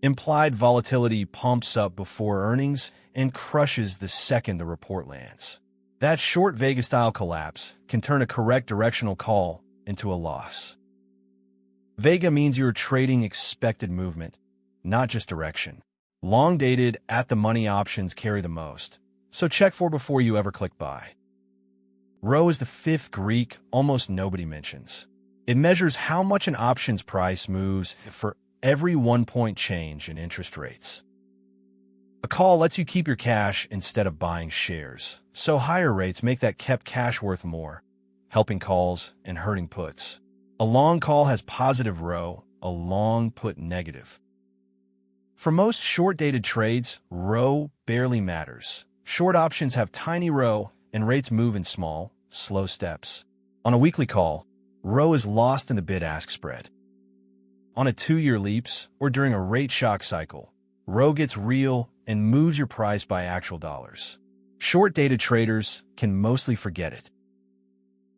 Implied volatility pumps up before earnings and crushes the second the report lands. That short Vega-style collapse can turn a correct directional call into a loss. Vega means you're trading expected movement, not just direction. Long-dated, at-the-money options carry the most, so check for before you ever click buy. Rho is the fifth Greek almost nobody mentions. It measures how much an option's price moves for every 1 point change in interest rates. A call lets you keep your cash instead of buying shares, so higher rates make that kept cash worth more, helping calls and hurting puts. A long call has positive Rho, a long put negative. For most short-dated trades, Rho barely matters. Short options have tiny Rho and rates move in small, slow steps. On a weekly call, Rho is lost in the bid-ask spread. On a 2-year leaps or during a rate shock cycle, Rho gets real and moves your price by actual dollars. Short-dated traders can mostly forget it.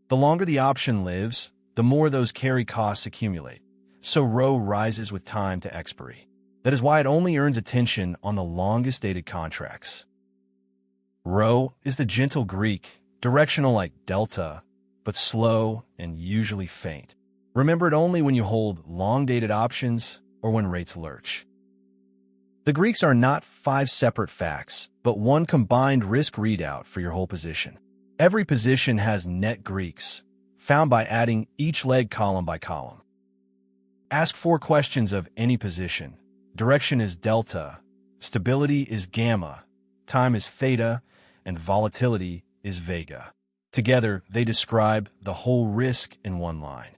The longer the option lives, the more those carry costs accumulate, so Rho rises with time to expiry. That is why it only earns attention on the longest-dated contracts. Rho is the gentle Greek, directional like delta, but slow and usually faint. Remember it only when you hold long-dated options or when rates lurch. The Greeks are not 5 separate facts, but one combined risk readout for your whole position. Every position has net Greeks, found by adding each leg column by column. Ask 4 questions of any position. Direction is delta, stability is gamma, time is theta, and volatility is Vega. Together, they describe the whole risk in one line.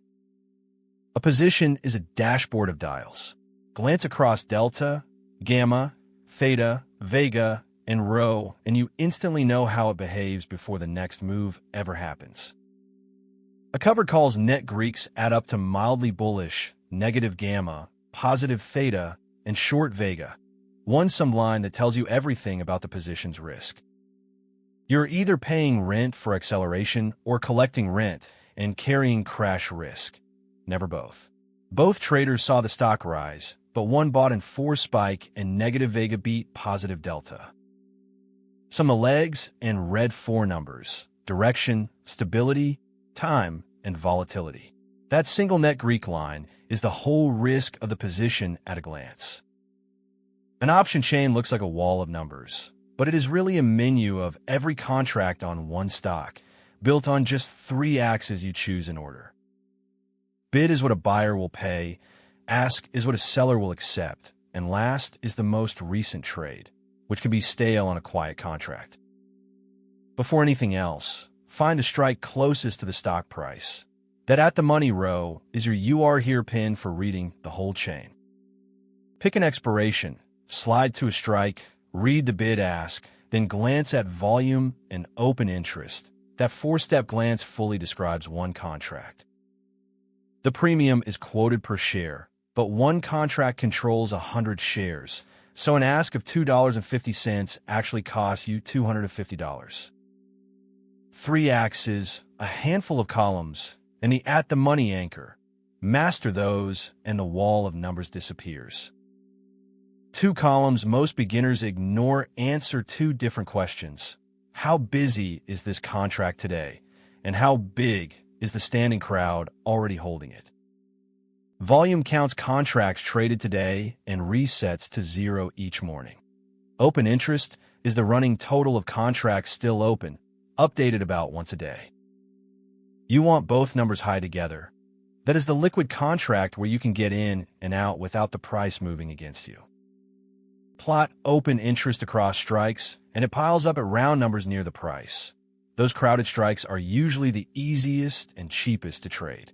A position is a dashboard of dials. Glance across delta, gamma, theta, Vega, and Rho, and you instantly know how it behaves before the next move ever happens. A covered call's net Greeks add up to mildly bullish, negative gamma, positive theta, and short Vega. One sum line that tells you everything about the position's risk. You're either paying rent for acceleration or collecting rent and carrying crash risk. Never both. Both traders saw the stock rise, but one bought in 4 spike and negative Vega beat positive delta. Some of the legs and red 4 numbers: direction, stability, time, and volatility. That single net Greek line is the whole risk of the position at a glance. An option chain looks like a wall of numbers, but it is really a menu of every contract on one stock, built on just 3 axes you choose in order. Bid is what a buyer will pay, ask is what a seller will accept, and last is the most recent trade, which can be stale on a quiet contract. Before anything else, find the strike closest to the stock price. That at the money row is your "you are here" pin for reading the whole chain. Pick an expiration, slide to a strike, read the bid ask, then glance at volume and open interest. That 4-step glance fully describes one contract. The premium is quoted per share, but one contract controls 100 shares, so an ask of $2.50 actually costs you $250. 3 axes, a handful of columns, and the at-the-money anchor. Master those, and the wall of numbers disappears. 2 columns most beginners ignore answer 2 different questions. How busy is this contract today? And how big is the standing crowd already holding it? Volume counts contracts traded today and resets to 0 each morning. Open interest is the running total of contracts still open, updated about once a day. You want both numbers high together. That is the liquid contract where you can get in and out without the price moving against you. Plot open interest across strikes, and it piles up at round numbers near the price. Those crowded strikes are usually the easiest and cheapest to trade.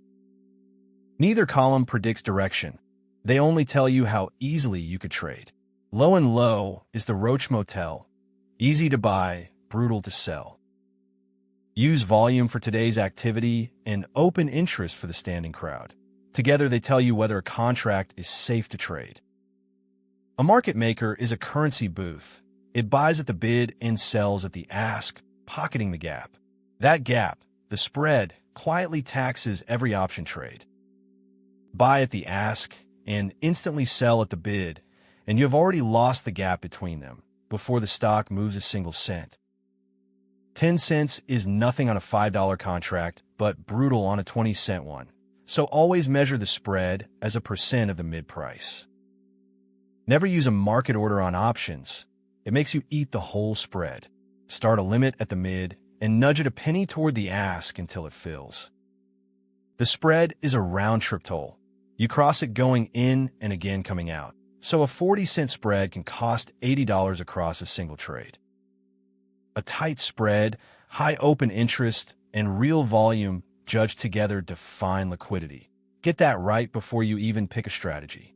Neither column predicts direction. They only tell you how easily you could trade. Low and low is the Roach Motel. Easy to buy, brutal to sell. Use volume for today's activity and open interest for the standing crowd. Together they tell you whether a contract is safe to trade. A market maker is a currency booth. It buys at the bid and sells at the ask, pocketing the gap. That gap, the spread, quietly taxes every option trade. Buy at the ask and instantly sell at the bid, and you have already lost the gap between them before the stock moves a single cent. 10 cents is nothing on a $5 contract, but brutal on a 20-cent one. So always measure the spread as a percent of the mid-price. Never use a market order on options. It makes you eat the whole spread. Start a limit at the mid and nudge it a penny toward the ask until it fills. The spread is a round-trip toll. You cross it going in and again coming out. So a 40-cent spread can cost $80 across a single trade. A tight spread, high open interest, and real volume judged together define liquidity. Get that right before you even pick a strategy.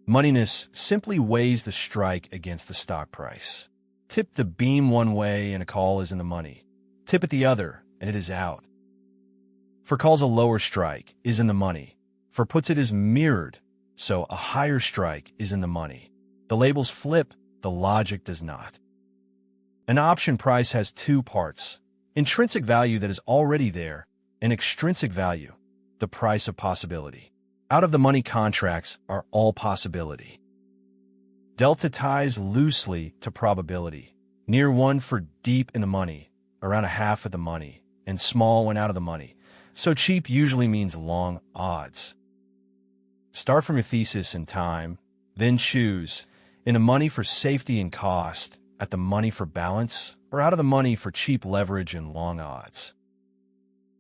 Moneyness simply weighs the strike against the stock price. Tip the beam one way and a call is in the money. Tip it the other and it is out. For calls, a lower strike is in the money. For puts, it is mirrored, so a higher strike is in the money. The labels flip, the logic does not. An option price has 2 parts: intrinsic value that is already there, and extrinsic value, the price of possibility. Out-of-the-money contracts are all possibility. Delta ties loosely to probability. Near 1 for deep in the money, around a half of the money, and small when out of the money. So cheap usually means long odds. Start from your thesis and time, then choose in the money for safety and cost, at the money for balance, or out of the money for cheap leverage and long odds.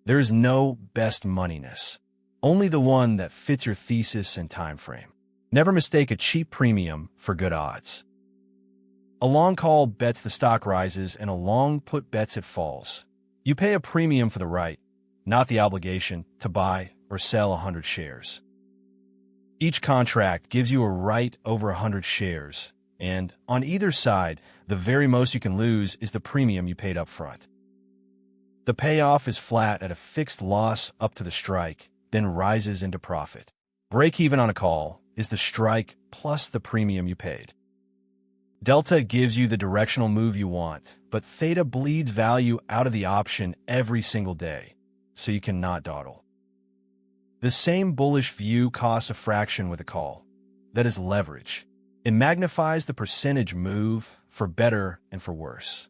There is no best moneyness. Only the one that fits your thesis and time frame. Never mistake a cheap premium for good odds. A long call bets the stock rises and a long put bets it falls. You pay a premium for the right, not the obligation, to buy or sell 100 shares. Each contract gives you a right over 100 shares, and on either side, the very most you can lose is the premium you paid up front. The payoff is flat at a fixed loss up to the strike, then rises into profit. Break-even on a call is the strike plus the premium you paid. Delta gives you the directional move you want, but Theta bleeds value out of the option every single day, so you cannot dawdle. The same bullish view costs a fraction with a call. That is leverage. It magnifies the percentage move for better and for worse.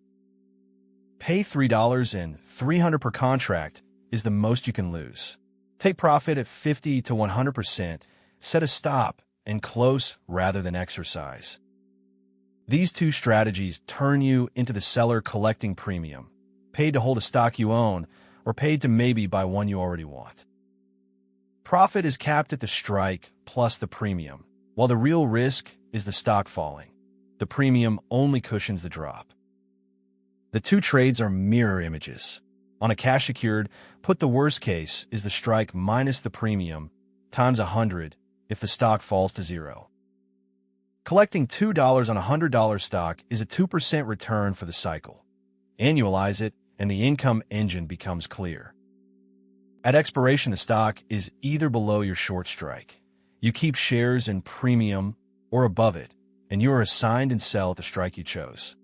Pay $3 and $300 per contract is the most you can lose. Take profit at 50 to 100%, set a stop, and close rather than exercise. These two strategies turn you into the seller collecting premium, paid to hold a stock you own, or paid to maybe buy one you already want. Profit is capped at the strike plus the premium, while the real risk is the stock falling. The premium only cushions the drop. The two trades are mirror images. On a cash secured, put the worst case is the strike minus the premium times 100 if the stock falls to zero. Collecting $2 on a $100 stock is a 2% return for the cycle. Annualize it, and the income engine becomes clear. At expiration, the stock is either below your short strike. You keep shares in premium or above it, and you are assigned and sell at the strike you chose.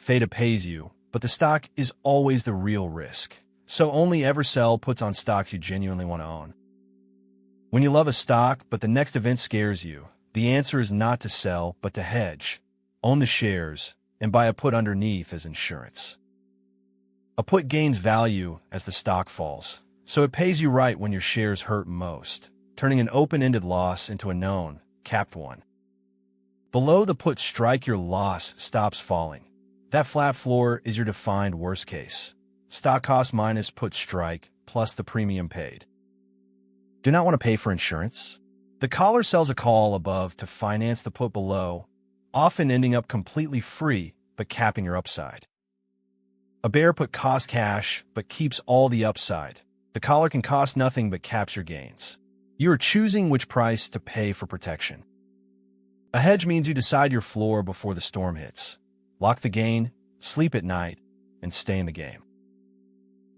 Theta pays you, but the stock is always the real risk, so only ever sell puts on stocks you genuinely want to own. When you love a stock but the next event scares you, the answer is not to sell but to hedge, own the shares, and buy a put underneath as insurance. A put gains value as the stock falls, so it pays you right when your shares hurt most, turning an open-ended loss into a known, capped one. Below the put strike, your loss stops falling. That flat floor is your defined worst case. Stock cost minus put strike plus the premium paid. Do not want to pay for insurance? The caller sells a call above to finance the put below, often ending up completely free but capping your upside. A bear put costs cash but keeps all the upside. The collar can cost nothing but caps your gains. You are choosing which price to pay for protection. A hedge means you decide your floor before the storm hits. Lock the gain, sleep at night, and stay in the game.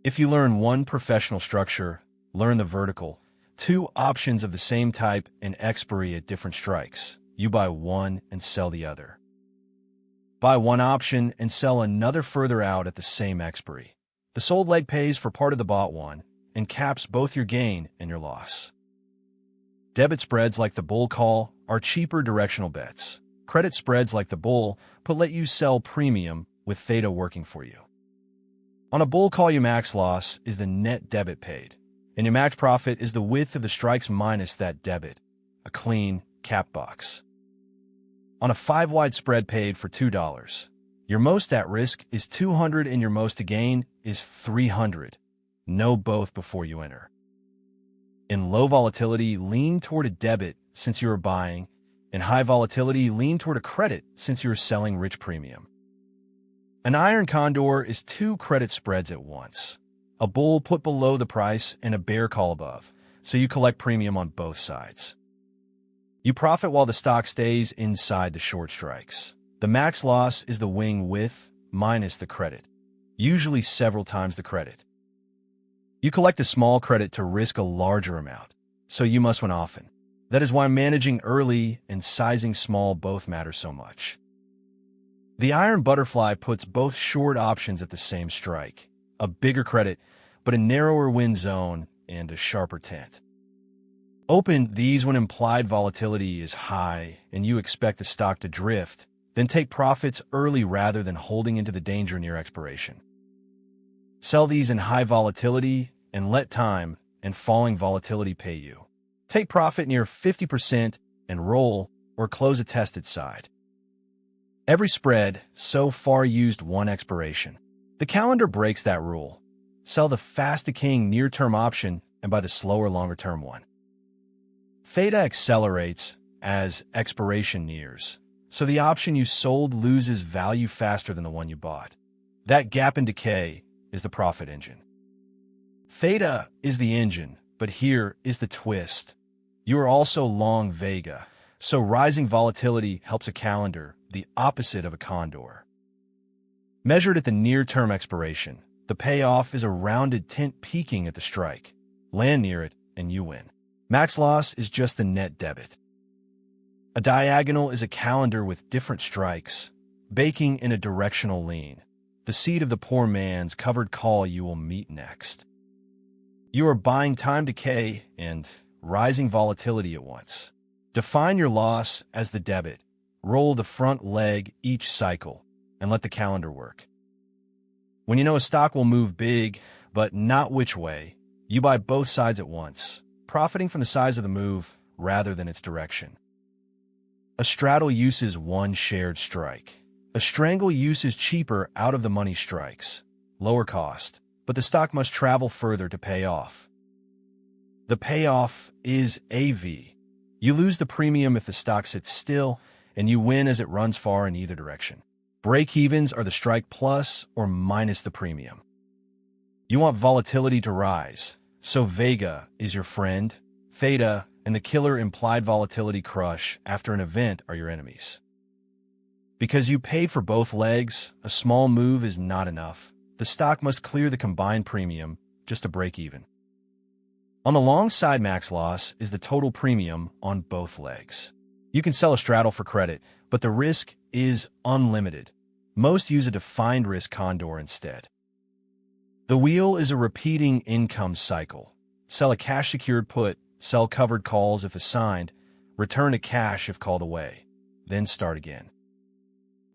If you learn one professional structure, learn the vertical. Two options of the same type and expiry at different strikes. You buy one and sell the other. Buy one option and sell another further out at the same expiry. The sold leg pays for part of the bought one and caps both your gain and your loss. Debit spreads like the bull call are cheaper directional bets. Credit spreads like the bull but let you sell premium with Theta working for you. On a bull call, your max loss is the net debit paid, and your max profit is the width of the strikes minus that debit, a clean cap box. On a 5-wide spread paid for $2, your most at risk is $200 and your most to gain is $300. Know both before you enter. In low volatility, lean toward a debit since you are buying. In high volatility, lean toward a credit since you are selling rich premium. An iron condor is two credit spreads at once. A bull put below the price and a bear call above, so you collect premium on both sides. You profit while the stock stays inside the short strikes. The max loss is the wing width minus the credit, usually several times the credit. You collect a small credit to risk a larger amount, so you must win often. That is why managing early and sizing small both matter so much. The iron butterfly puts both short options at the same strike, a bigger credit, but a narrower win zone and a sharper tent. Open these when implied volatility is high and you expect the stock to drift, then take profits early rather than holding into the danger near expiration. Sell these in high volatility and let time and falling volatility pay you. Take profit near 50% and roll or close a tested side. Every spread so far used one expiration. The calendar breaks that rule. Sell the fast decaying near-term option and buy the slower longer-term one. Theta accelerates as expiration nears, so the option you sold loses value faster than the one you bought. That gap in decay is the profit engine. Theta is the engine, but here is the twist. You are also long Vega, so rising volatility helps a calendar, the opposite of a condor. Measured at the near-term expiration, The payoff is a rounded tint peaking at the strike. Land near it, and you win. Max loss is just the net debit. A diagonal is a calendar with different strikes, baking in a directional lean, the seed of the poor man's covered call you will meet next. You are buying time decay and rising volatility at once. Define your loss as the debit. Roll the front leg each cycle and let the calendar work. When you know a stock will move big, but not which way, you buy both sides at once, profiting from the size of the move rather than its direction. A straddle uses one shared strike. A strangle uses cheaper out-of-the-money strikes, lower cost, but the stock must travel further to pay off. The payoff is AV. You lose the premium if the stock sits still, and you win as it runs far in either direction. Break-evens are the strike plus or minus the premium. You want volatility to rise, so Vega is your friend, Theta and the killer implied volatility crush after an event are your enemies. Because you paid for both legs, a small move is not enough. The stock must clear the combined premium just to break even. On the long side, max loss is the total premium on both legs. You can sell a straddle for credit, but the risk is unlimited. Most use a defined risk condor instead. The wheel is a repeating income cycle. Sell a cash-secured put, sell covered calls if assigned, return to cash if called away, then start again.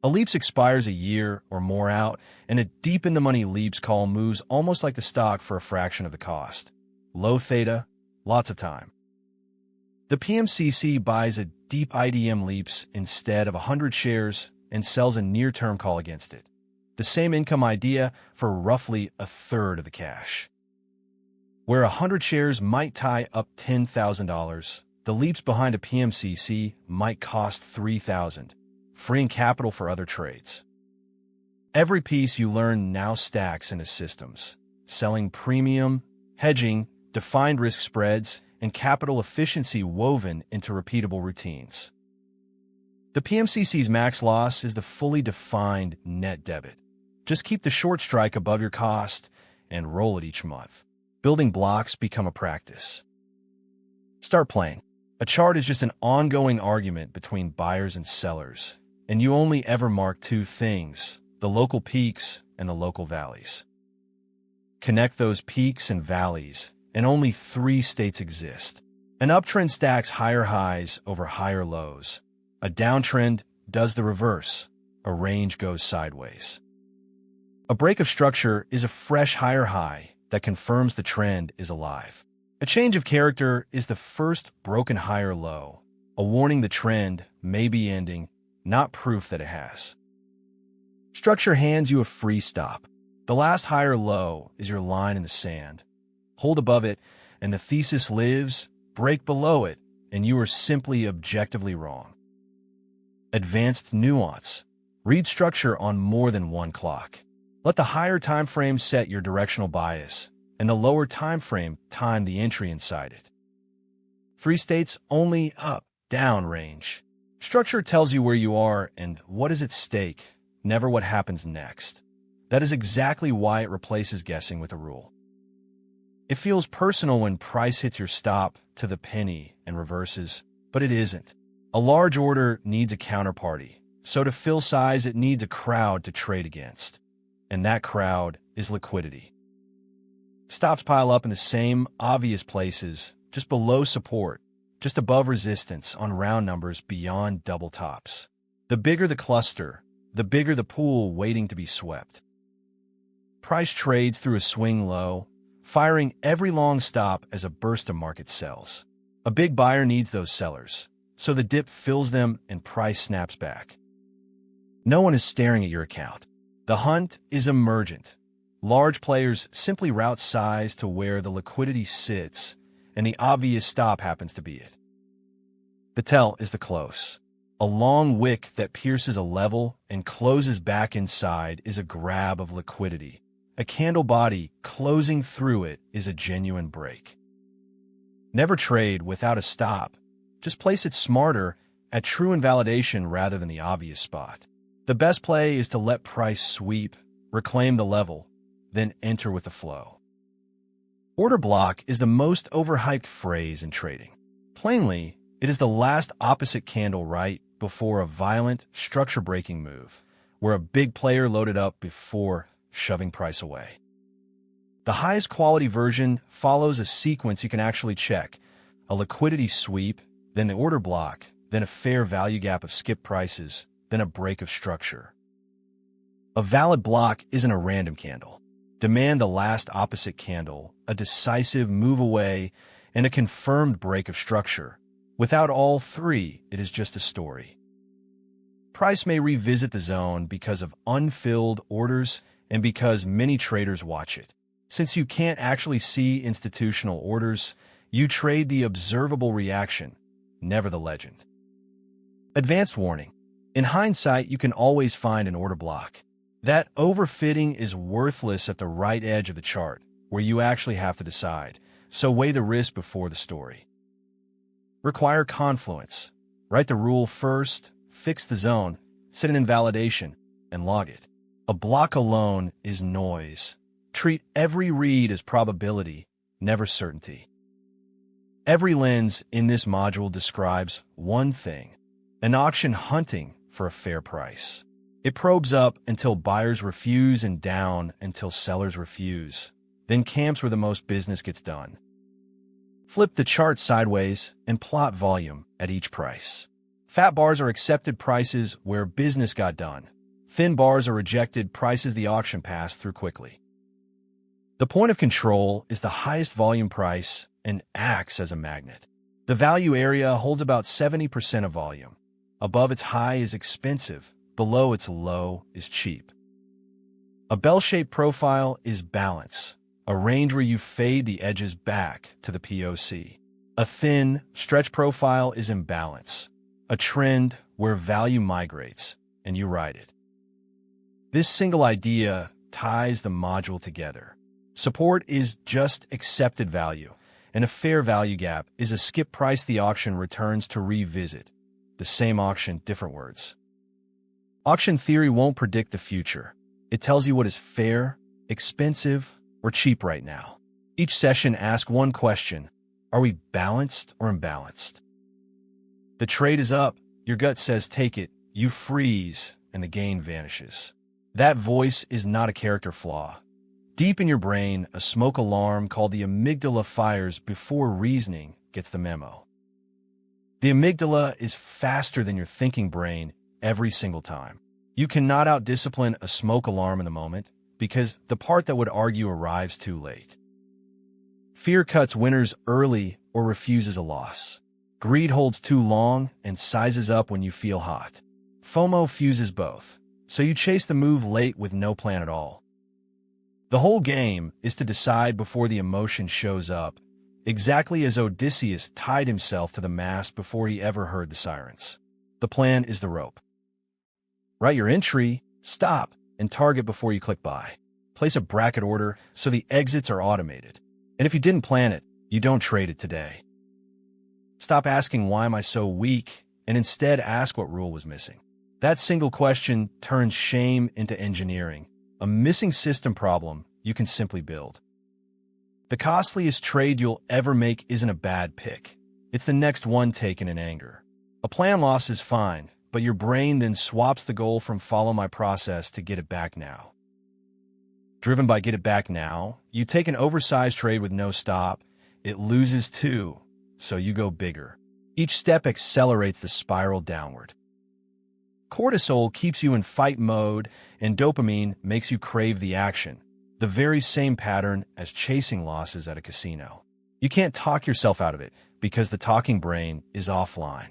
A leaps expires a year or more out, and a deep-in-the-money leaps call moves almost like the stock for a fraction of the cost. Low theta, lots of time. The PMCC buys a deep IDM leaps instead of 100 shares and sells a near-term call against it. The same income idea for roughly a third of the cash. Where 100 shares might tie up $10,000, the leaps behind a PMCC might cost $3,000, freeing capital for other trades. Every piece you learn now stacks into systems, selling premium, hedging, defined risk spreads, and capital efficiency woven into repeatable routines. The PMCC's max loss is the fully defined net debit. Just keep the short strike above your cost and roll it each month. Building blocks become a practice. Start playing. A chart is just an ongoing argument between buyers and sellers, and you only ever mark two things, the local peaks and the local valleys. Connect those peaks and valleys, and only three states exist. An uptrend stacks higher highs over higher lows. A downtrend does the reverse. A range goes sideways. A break of structure is a fresh higher high that confirms the trend is alive. A change of character is the first broken higher low, a warning the trend may be ending, not proof that it has. Structure hands you a free stop. The last higher low is your line in the sand. Hold above it, and the thesis lives. Break below it, and you are simply objectively wrong. Advanced nuance. Read structure on more than one clock. Let the higher time frame set your directional bias, and the lower time frame time the entry inside it. Three states only up, down range. Structure tells you where you are and what is at stake, never what happens next. That is exactly why it replaces guessing with a rule. It feels personal when price hits your stop to the penny and reverses, but it isn't. A large order needs a counterparty, so to fill size it needs a crowd to trade against. And that crowd is liquidity. Stops pile up in the same obvious places, just below support, just above resistance on round numbers beyond double tops. The bigger the cluster, the bigger the pool waiting to be swept. Price trades through a swing low, firing every long stop as a burst of market sells. A big buyer needs those sellers, so the dip fills them and price snaps back. No one is staring at your account. The hunt is emergent. Large players simply route size to where the liquidity sits, and the obvious stop happens to be it. The tell is the close. A long wick that pierces a level and closes back inside is a grab of liquidity. A candle body closing through it is a genuine break. Never trade without a stop. Just place it smarter at true invalidation rather than the obvious spot. The best play is to let price sweep, reclaim the level, then enter with the flow. Order block is the most overhyped phrase in trading. Plainly, it is the last opposite candle right before a violent, structure-breaking move, where a big player loaded up before shoving price away. The highest quality version follows a sequence you can actually check: a liquidity sweep, then the order block, then a fair value gap of skip prices, then a break of structure. A valid block isn't a random candle. Demand the last opposite candle, a decisive move away, and a confirmed break of structure. Without all three, it is just a story. Price may revisit the zone because of unfilled orders and because many traders watch it. Since you can't actually see institutional orders, you trade the observable reaction, never the legend. Advanced warning. In hindsight, you can always find an order block. That overfitting is worthless at the right edge of the chart, where you actually have to decide, so weigh the risk before the story. Require confluence. Write the rule first, fix the zone, set an invalidation, and log it. A block alone is noise. Treat every read as probability, never certainty. Every lens in this module describes one thing: an auction hunting for a fair price. It probes up until buyers refuse and down until sellers refuse, then camps where the most business gets done. Flip the chart sideways and plot volume at each price. Fat bars are accepted prices where business got done. Thin bars are rejected prices the auction passed through quickly. The point of control is the highest volume price and acts as a magnet. The value area holds about 70% of volume. Above its high is expensive, below its low is cheap. A bell-shaped profile is balance, a range where you fade the edges back to the POC. A thin, stretch profile is imbalance, a trend where value migrates, and you ride it. This single idea ties the module together. Support is just accepted value, and a fair value gap is a skip price the auction returns to revisit. The same auction, different words. Auction theory won't predict the future. It tells you what is fair, expensive, or cheap right now. Each session asks one question: are we balanced or imbalanced? The trade is up, your gut says take it, you freeze, and the gain vanishes. That voice is not a character flaw. Deep in your brain, a smoke alarm called the amygdala fires before reasoning gets the memo. The amygdala is faster than your thinking brain every single time. You cannot out-discipline a smoke alarm in the moment because the part that would argue arrives too late. Fear cuts winners early or refuses a loss. Greed holds too long and sizes up when you feel hot. FOMO fuses both, so you chase the move late with no plan at all. The whole game is to decide before the emotion shows up, exactly as Odysseus tied himself to the mast before he ever heard the sirens. The plan is the rope. Write your entry, stop, and target before you click buy. Place a bracket order so the exits are automated. And if you didn't plan it, you don't trade it today. Stop asking why am I so weak, and instead ask what rule was missing. That single question turns shame into engineering, a missing system problem you can simply build. The costliest trade you'll ever make isn't a bad pick. It's the next one taken in anger. A plan loss is fine, but your brain then swaps the goal from follow my process to get it back now. Driven by get it back now, you take an oversized trade with no stop. It loses too, so you go bigger. Each step accelerates the spiral downward. Cortisol keeps you in fight mode, and dopamine makes you crave the action, the very same pattern as chasing losses at a casino. You can't talk yourself out of it because the talking brain is offline.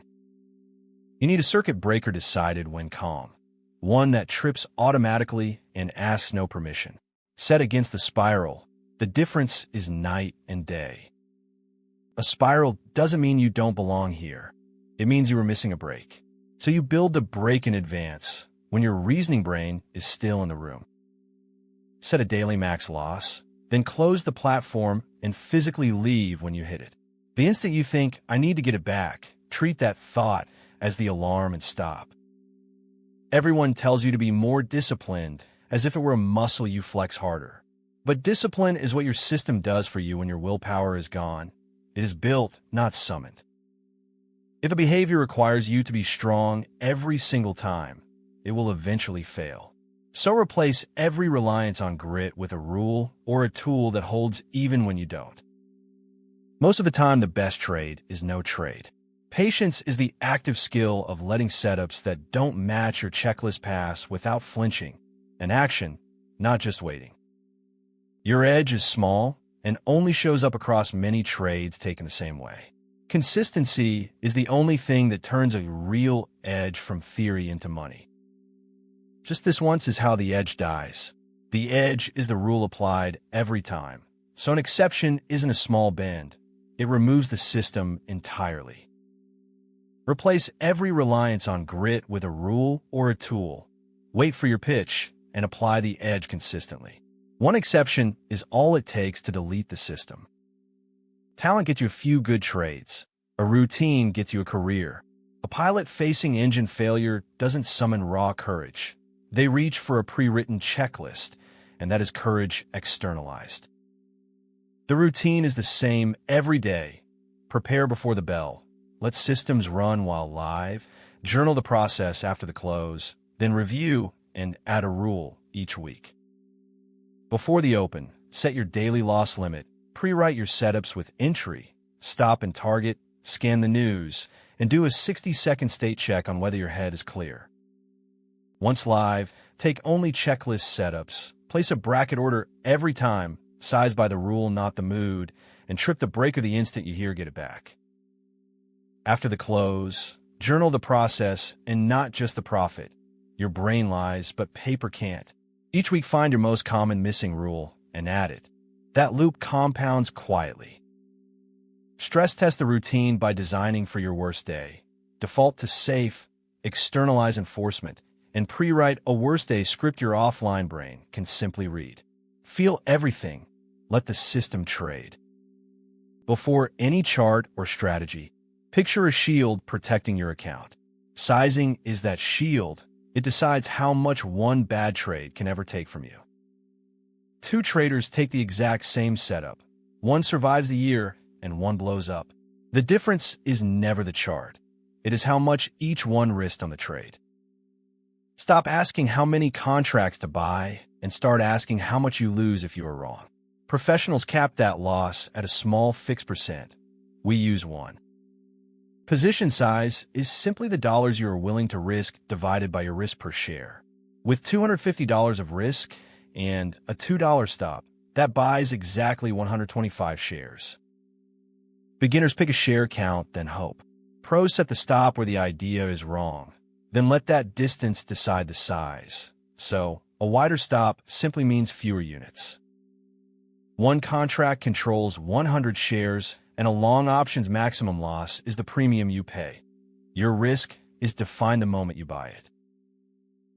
You need a circuit breaker decided when calm, one that trips automatically and asks no permission. Set against the spiral, the difference is night and day. A spiral doesn't mean you don't belong here. It means you were missing a break. So you build the break in advance when your reasoning brain is still in the room. Set a daily max loss, then close the platform and physically leave when you hit it. The instant you think, I need to get it back, treat that thought as the alarm and stop. Everyone tells you to be more disciplined, as if it were a muscle you flex harder. But discipline is what your system does for you when your willpower is gone. It is built, not summoned. If a behavior requires you to be strong every single time, it will eventually fail. So replace every reliance on grit with a rule or a tool that holds even when you don't. Most of the time, the best trade is no trade. Patience is the active skill of letting setups that don't match your checklist pass without flinching, and action, not just waiting. Your edge is small and only shows up across many trades taken the same way. Consistency is the only thing that turns a real edge from theory into money. Just this once is how the edge dies. The edge is the rule applied every time. So an exception isn't a small bend. It removes the system entirely. Replace every reliance on grit with a rule or a tool. Wait for your pitch and apply the edge consistently. One exception is all it takes to delete the system. Talent gets you a few good trades. A routine gets you a career. A pilot facing engine failure doesn't summon raw courage. They reach for a pre-written checklist, and that is courage externalized. The routine is the same every day. Prepare before the bell. Let systems run while live. Journal the process after the close. Then review and add a rule each week. Before the open, set your daily loss limit. Pre-write your setups with entry. Stop and target. Scan the news. And do a 60-second state check on whether your head is clear. Once live, take only checklist setups. Place a bracket order every time, size by the rule, not the mood, and trip the breaker the instant you hear get it back. After the close, journal the process and not just the profit. Your brain lies, but paper can't. Each week find your most common missing rule and add it. That loop compounds quietly. Stress test the routine by designing for your worst day. Default to safe, externalize enforcement, and pre-write a worst day script your offline brain can simply read. Feel everything. Let the system trade. Before any chart or strategy, picture a shield protecting your account. Sizing is that shield. It decides how much one bad trade can ever take from you. Two traders take the exact same setup. One survives the year and one blows up. The difference is never the chart. It is how much each one risked on the trade. Stop asking how many contracts to buy and start asking how much you lose if you are wrong. Professionals cap that loss at a small fixed percent. We use 1. Position size is simply the dollars you are willing to risk divided by your risk per share. With $250 of risk and a $2 stop, that buys exactly 125 shares. Beginners pick a share count, then hope. Pros set the stop where the idea is wrong. Then let that distance decide the size. So, a wider stop simply means fewer units. One contract controls 100 shares, and a long option's maximum loss is the premium you pay. Your risk is defined the moment you buy it.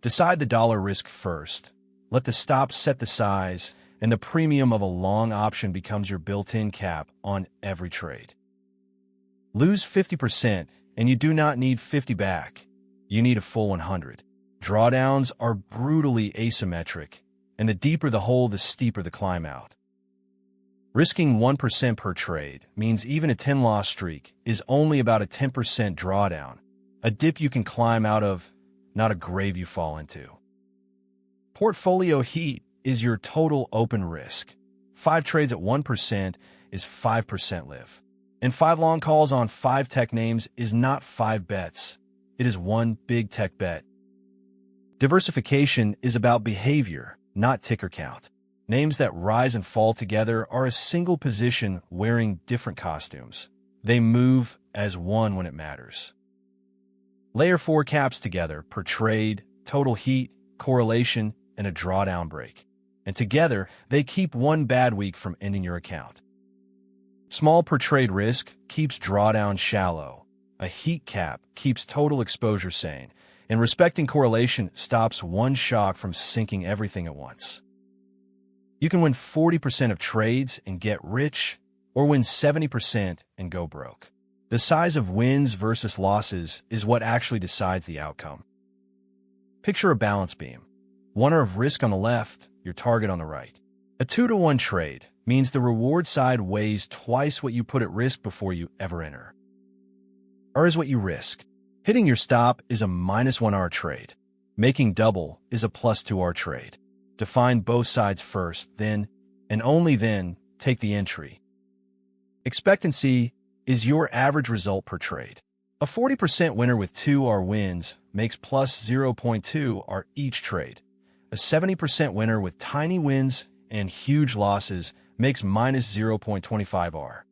Decide the dollar risk first. Let the stop set the size, and the premium of a long option becomes your built-in cap on every trade. Lose 50%, and you do not need 50 back. You need a full 100. Drawdowns are brutally asymmetric, and the deeper the hole, the steeper the climb out. Risking 1% per trade means even a 10-loss streak is only about a 10% drawdown, a dip you can climb out of, not a grave you fall into. Portfolio heat is your total open risk. 5 trades at 1% is 5% live. And 5 long calls on 5 tech names is not 5 bets. It is 1 big tech bet. Diversification is about behavior, not ticker count. Names that rise and fall together are a single position wearing different costumes. They move as one when it matters. Layer 4 caps together per trade, total heat, correlation, and a drawdown break. And together, they keep one bad week from ending your account. Small per trade risk keeps drawdown shallow. A heat cap keeps total exposure sane. And respecting correlation stops one shock from sinking everything at once. You can win 40% of trades and get rich, or win 70% and go broke. The size of wins versus losses is what actually decides the outcome. Picture a balance beam. One of risk on the left, your target on the right. A 2-to-1 trade means the reward side weighs twice what you put at risk before you ever enter. R is what you risk. Hitting your stop is a -1R trade. Making double is a +2R trade. Define both sides first, then, and only then, take the entry. Expectancy is your average result per trade. A 40% winner with 2R wins makes +0.2R each trade. A 70% winner with tiny wins and huge losses makes -0.25R.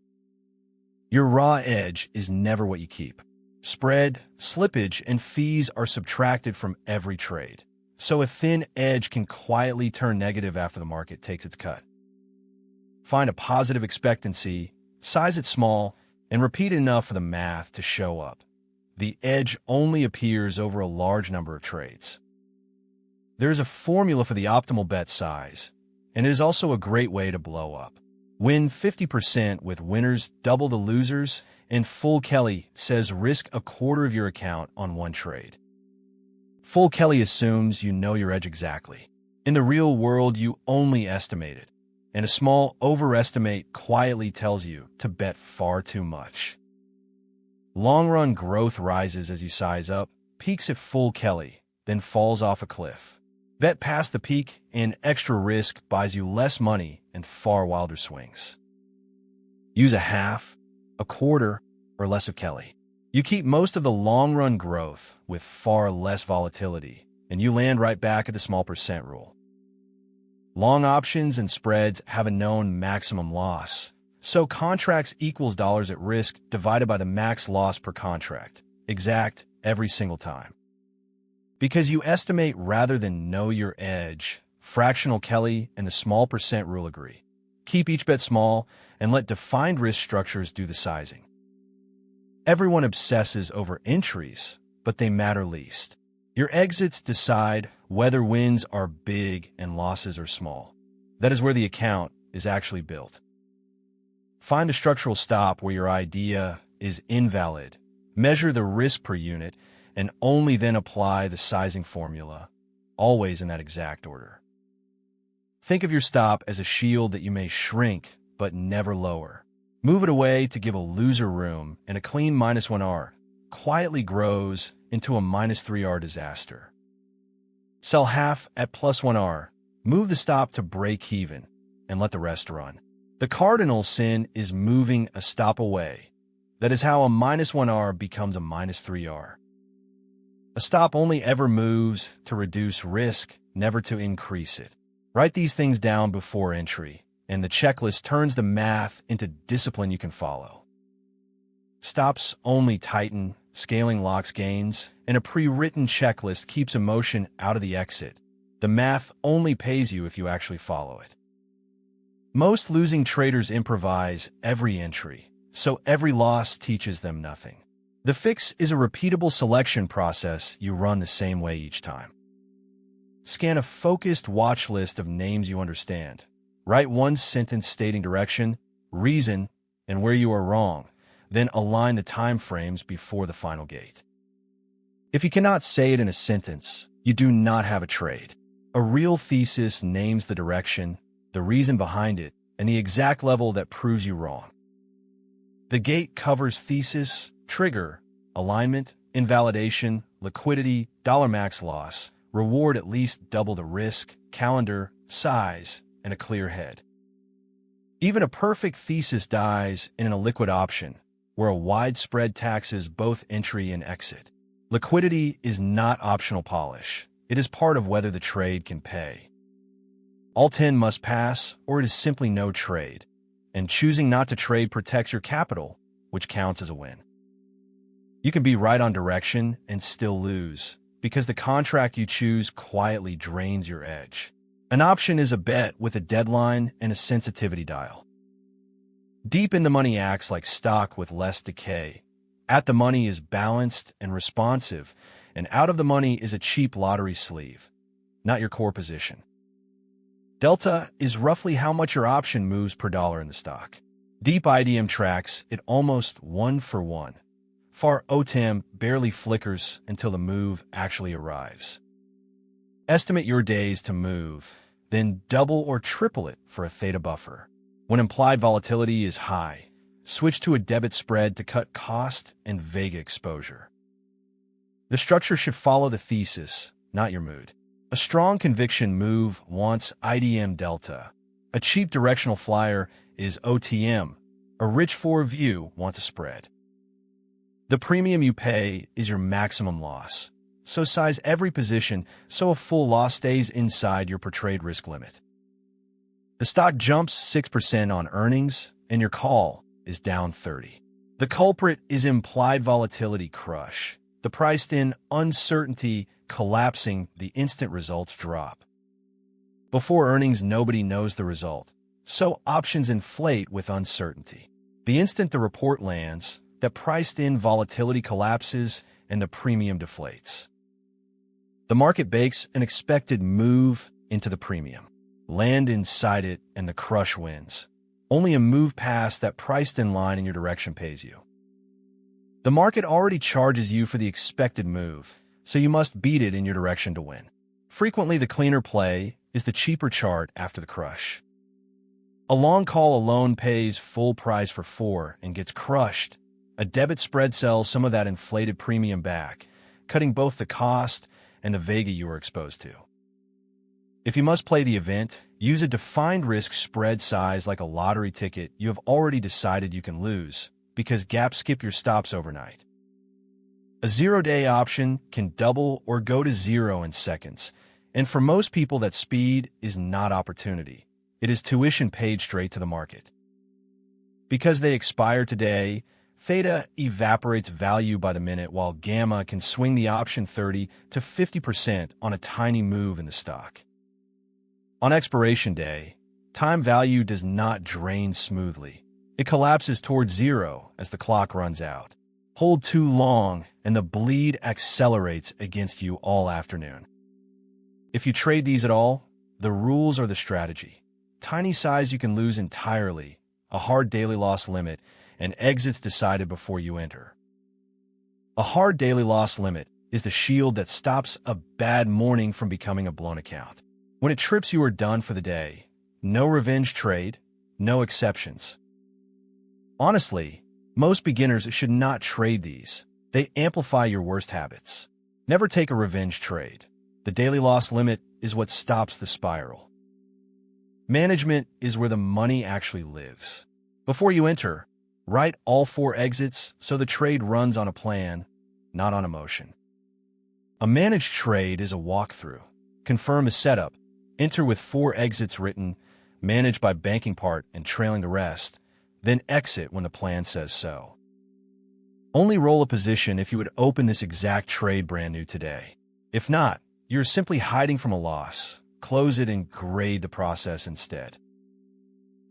Your raw edge is never what you keep. Spread, slippage, and fees are subtracted from every trade, so a thin edge can quietly turn negative after the market takes its cut. Find a positive expectancy, size it small, and repeat enough for the math to show up. The edge only appears over a large number of trades. There is a formula for the optimal bet size, and it is also a great way to blow up. Win 50% with winners double the losers, and Full Kelly says risk a quarter of your account on one trade. Full Kelly assumes you know your edge exactly. In the real world, you only estimate it, and a small overestimate quietly tells you to bet far too much. Long-run growth rises as you size up, peaks at Full Kelly, then falls off a cliff. Bet past the peak, and extra risk buys you less money and far wilder swings. Use a half, a quarter, or less of Kelly. You keep most of the long-run growth with far less volatility, and you land right back at the small percent rule. Long options and spreads have a known maximum loss, so contracts equals dollars at risk divided by the max loss per contract, exact every single time. Because you estimate rather than know your edge, fractional Kelly and the small percent rule agree. Keep each bet small and let defined risk structures do the sizing. Everyone obsesses over entries, but they matter least. Your exits decide whether wins are big and losses are small. That is where the account is actually built. Find a structural stop where your idea is invalid. Measure the risk per unit, and only then apply the sizing formula, always in that exact order. Think of your stop as a shield that you may shrink but never lower. Move it away to give a loser room, and a clean -1R quietly grows into a -3R disaster. Sell half at +1R, move the stop to break even, and let the rest run. The cardinal sin is moving a stop away. That is how a -1R becomes a -3R. A stop only ever moves to reduce risk, never to increase it. Write these things down before entry, and the checklist turns the math into discipline you can follow. Stops only tighten, scaling locks gains, and a pre-written checklist keeps emotion out of the exit. The math only pays you if you actually follow it. Most losing traders improvise every entry, so every loss teaches them nothing. The fix is a repeatable selection process you run the same way each time. Scan a focused watch list of names you understand. Write one sentence stating direction, reason, and where you are wrong, then align the time frames before the final gate. If you cannot say it in a sentence, you do not have a trade. A real thesis names the direction, the reason behind it, and the exact level that proves you wrong. The gate covers thesis, trigger, alignment, invalidation, liquidity, dollar max loss, reward at least double the risk, calendar, size, and a clear head. Even a perfect thesis dies in a liquid option, where a wide spread taxes both entry and exit. Liquidity is not optional polish. It is part of whether the trade can pay. All 10 must pass, or it is simply no trade, and choosing not to trade protects your capital, which counts as a win. You can be right on direction and still lose, because the contract you choose quietly drains your edge. An option is a bet with a deadline and a sensitivity dial. Deep in the money acts like stock with less decay. At the money is balanced and responsive, and out of the money is a cheap lottery sleeve, not your core position. Delta is roughly how much your option moves per dollar in the stock. Deep IDM tracks it almost 1-for-1. Far OTM barely flickers until the move actually arrives. Estimate your days to move. then double or triple it for a theta buffer. When implied volatility is high, switch to a debit spread to cut cost and Vega exposure. The structure should follow the thesis, not your mood. A strong conviction move wants IDM delta. A cheap directional flyer is OTM. A rich forward view wants a spread. The premium you pay is your maximum loss. So size every position so a full loss stays inside your per-trade risk limit. The stock jumps 6% on earnings, and your call is down 30%. The culprit is implied volatility crush. The priced-in uncertainty collapsing the instant results drop. Before earnings, nobody knows the result, so options inflate with uncertainty. The instant the report lands, that priced-in volatility collapses and the premium deflates. The market bakes an expected move into the premium. Land inside it and the crush wins. Only a move past that priced-in line in your direction pays you. The market already charges you for the expected move, so you must beat it in your direction to win. Frequently, the cleaner play is the cheaper chart after the crush. A long call alone pays full price for 4 and gets crushed. A debit spread sells some of that inflated premium back, cutting both the cost and the Vega you are exposed to. If you must play the event, use a defined risk spread size like a lottery ticket you have already decided you can lose, because gaps skip your stops overnight. A zero-day option can double or go to zero in seconds, and for most people that speed is not opportunity. It is tuition paid straight to the market. Because they expire today, Theta evaporates value by the minute while Gamma can swing the option 30 to 50% on a tiny move in the stock. On expiration day, time value does not drain smoothly. It collapses towards zero as the clock runs out. Hold too long and the bleed accelerates against you all afternoon. If you trade these at all, the rules are the strategy. Tiny size you can lose entirely, a hard daily loss limit, and exits decided before you enter. A hard daily loss limit is the shield that stops a bad morning from becoming a blown account. When it trips, you are done for the day. No revenge trade, no exceptions. Honestly, most beginners should not trade these. They amplify your worst habits. Never take a revenge trade. The daily loss limit is what stops the spiral. Management is where the money actually lives. Before you enter, write all 4 exits so the trade runs on a plan, not on emotion. A managed trade is a walkthrough. Confirm a setup. Enter with 4 exits written, managed by banking part and trailing the rest, then exit when the plan says so. Only roll a position if you would open this exact trade brand new today. If not, you're simply hiding from a loss. Close it and grade the process instead.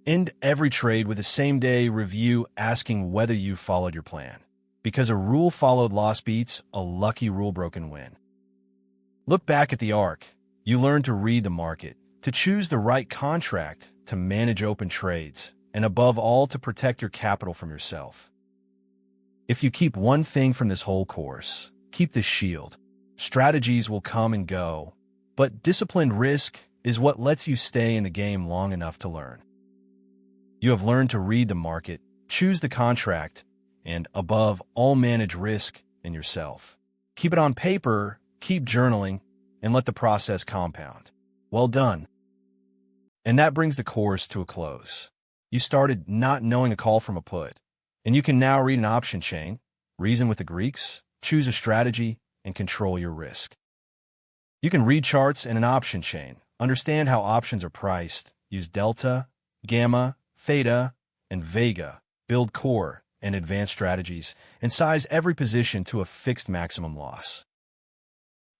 End every trade with a same-day review asking whether you followed your plan, because a rule-followed loss beats a lucky rule-broken win. Look back at the arc. You learn to read the market, to choose the right contract, to manage open trades, and above all, to protect your capital from yourself. If you keep one thing from this whole course, keep this shield. Strategies will come and go, but disciplined risk is what lets you stay in the game long enough to learn. You have learned to read the market, choose the contract, and above all, manage risk in yourself. Keep it on paper, keep journaling, and let the process compound. Well done. And that brings the course to a close. You started not knowing a call from a put, and you can now read an option chain, reason with the Greeks, choose a strategy, and control your risk. You can read charts in an option chain, understand how options are priced, use delta, gamma, theta, and Vega, build core and advanced strategies, and size every position to a fixed maximum loss.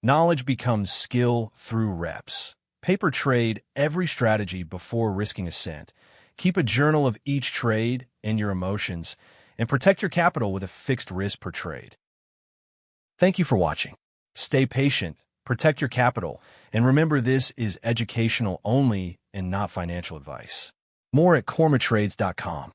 Knowledge becomes skill through reps. Paper trade every strategy before risking a cent. Keep a journal of each trade and your emotions, and protect your capital with a fixed risk per trade. Thank you for watching. Stay patient, protect your capital, and remember this is educational only and not financial advice. More at cormatrades.com.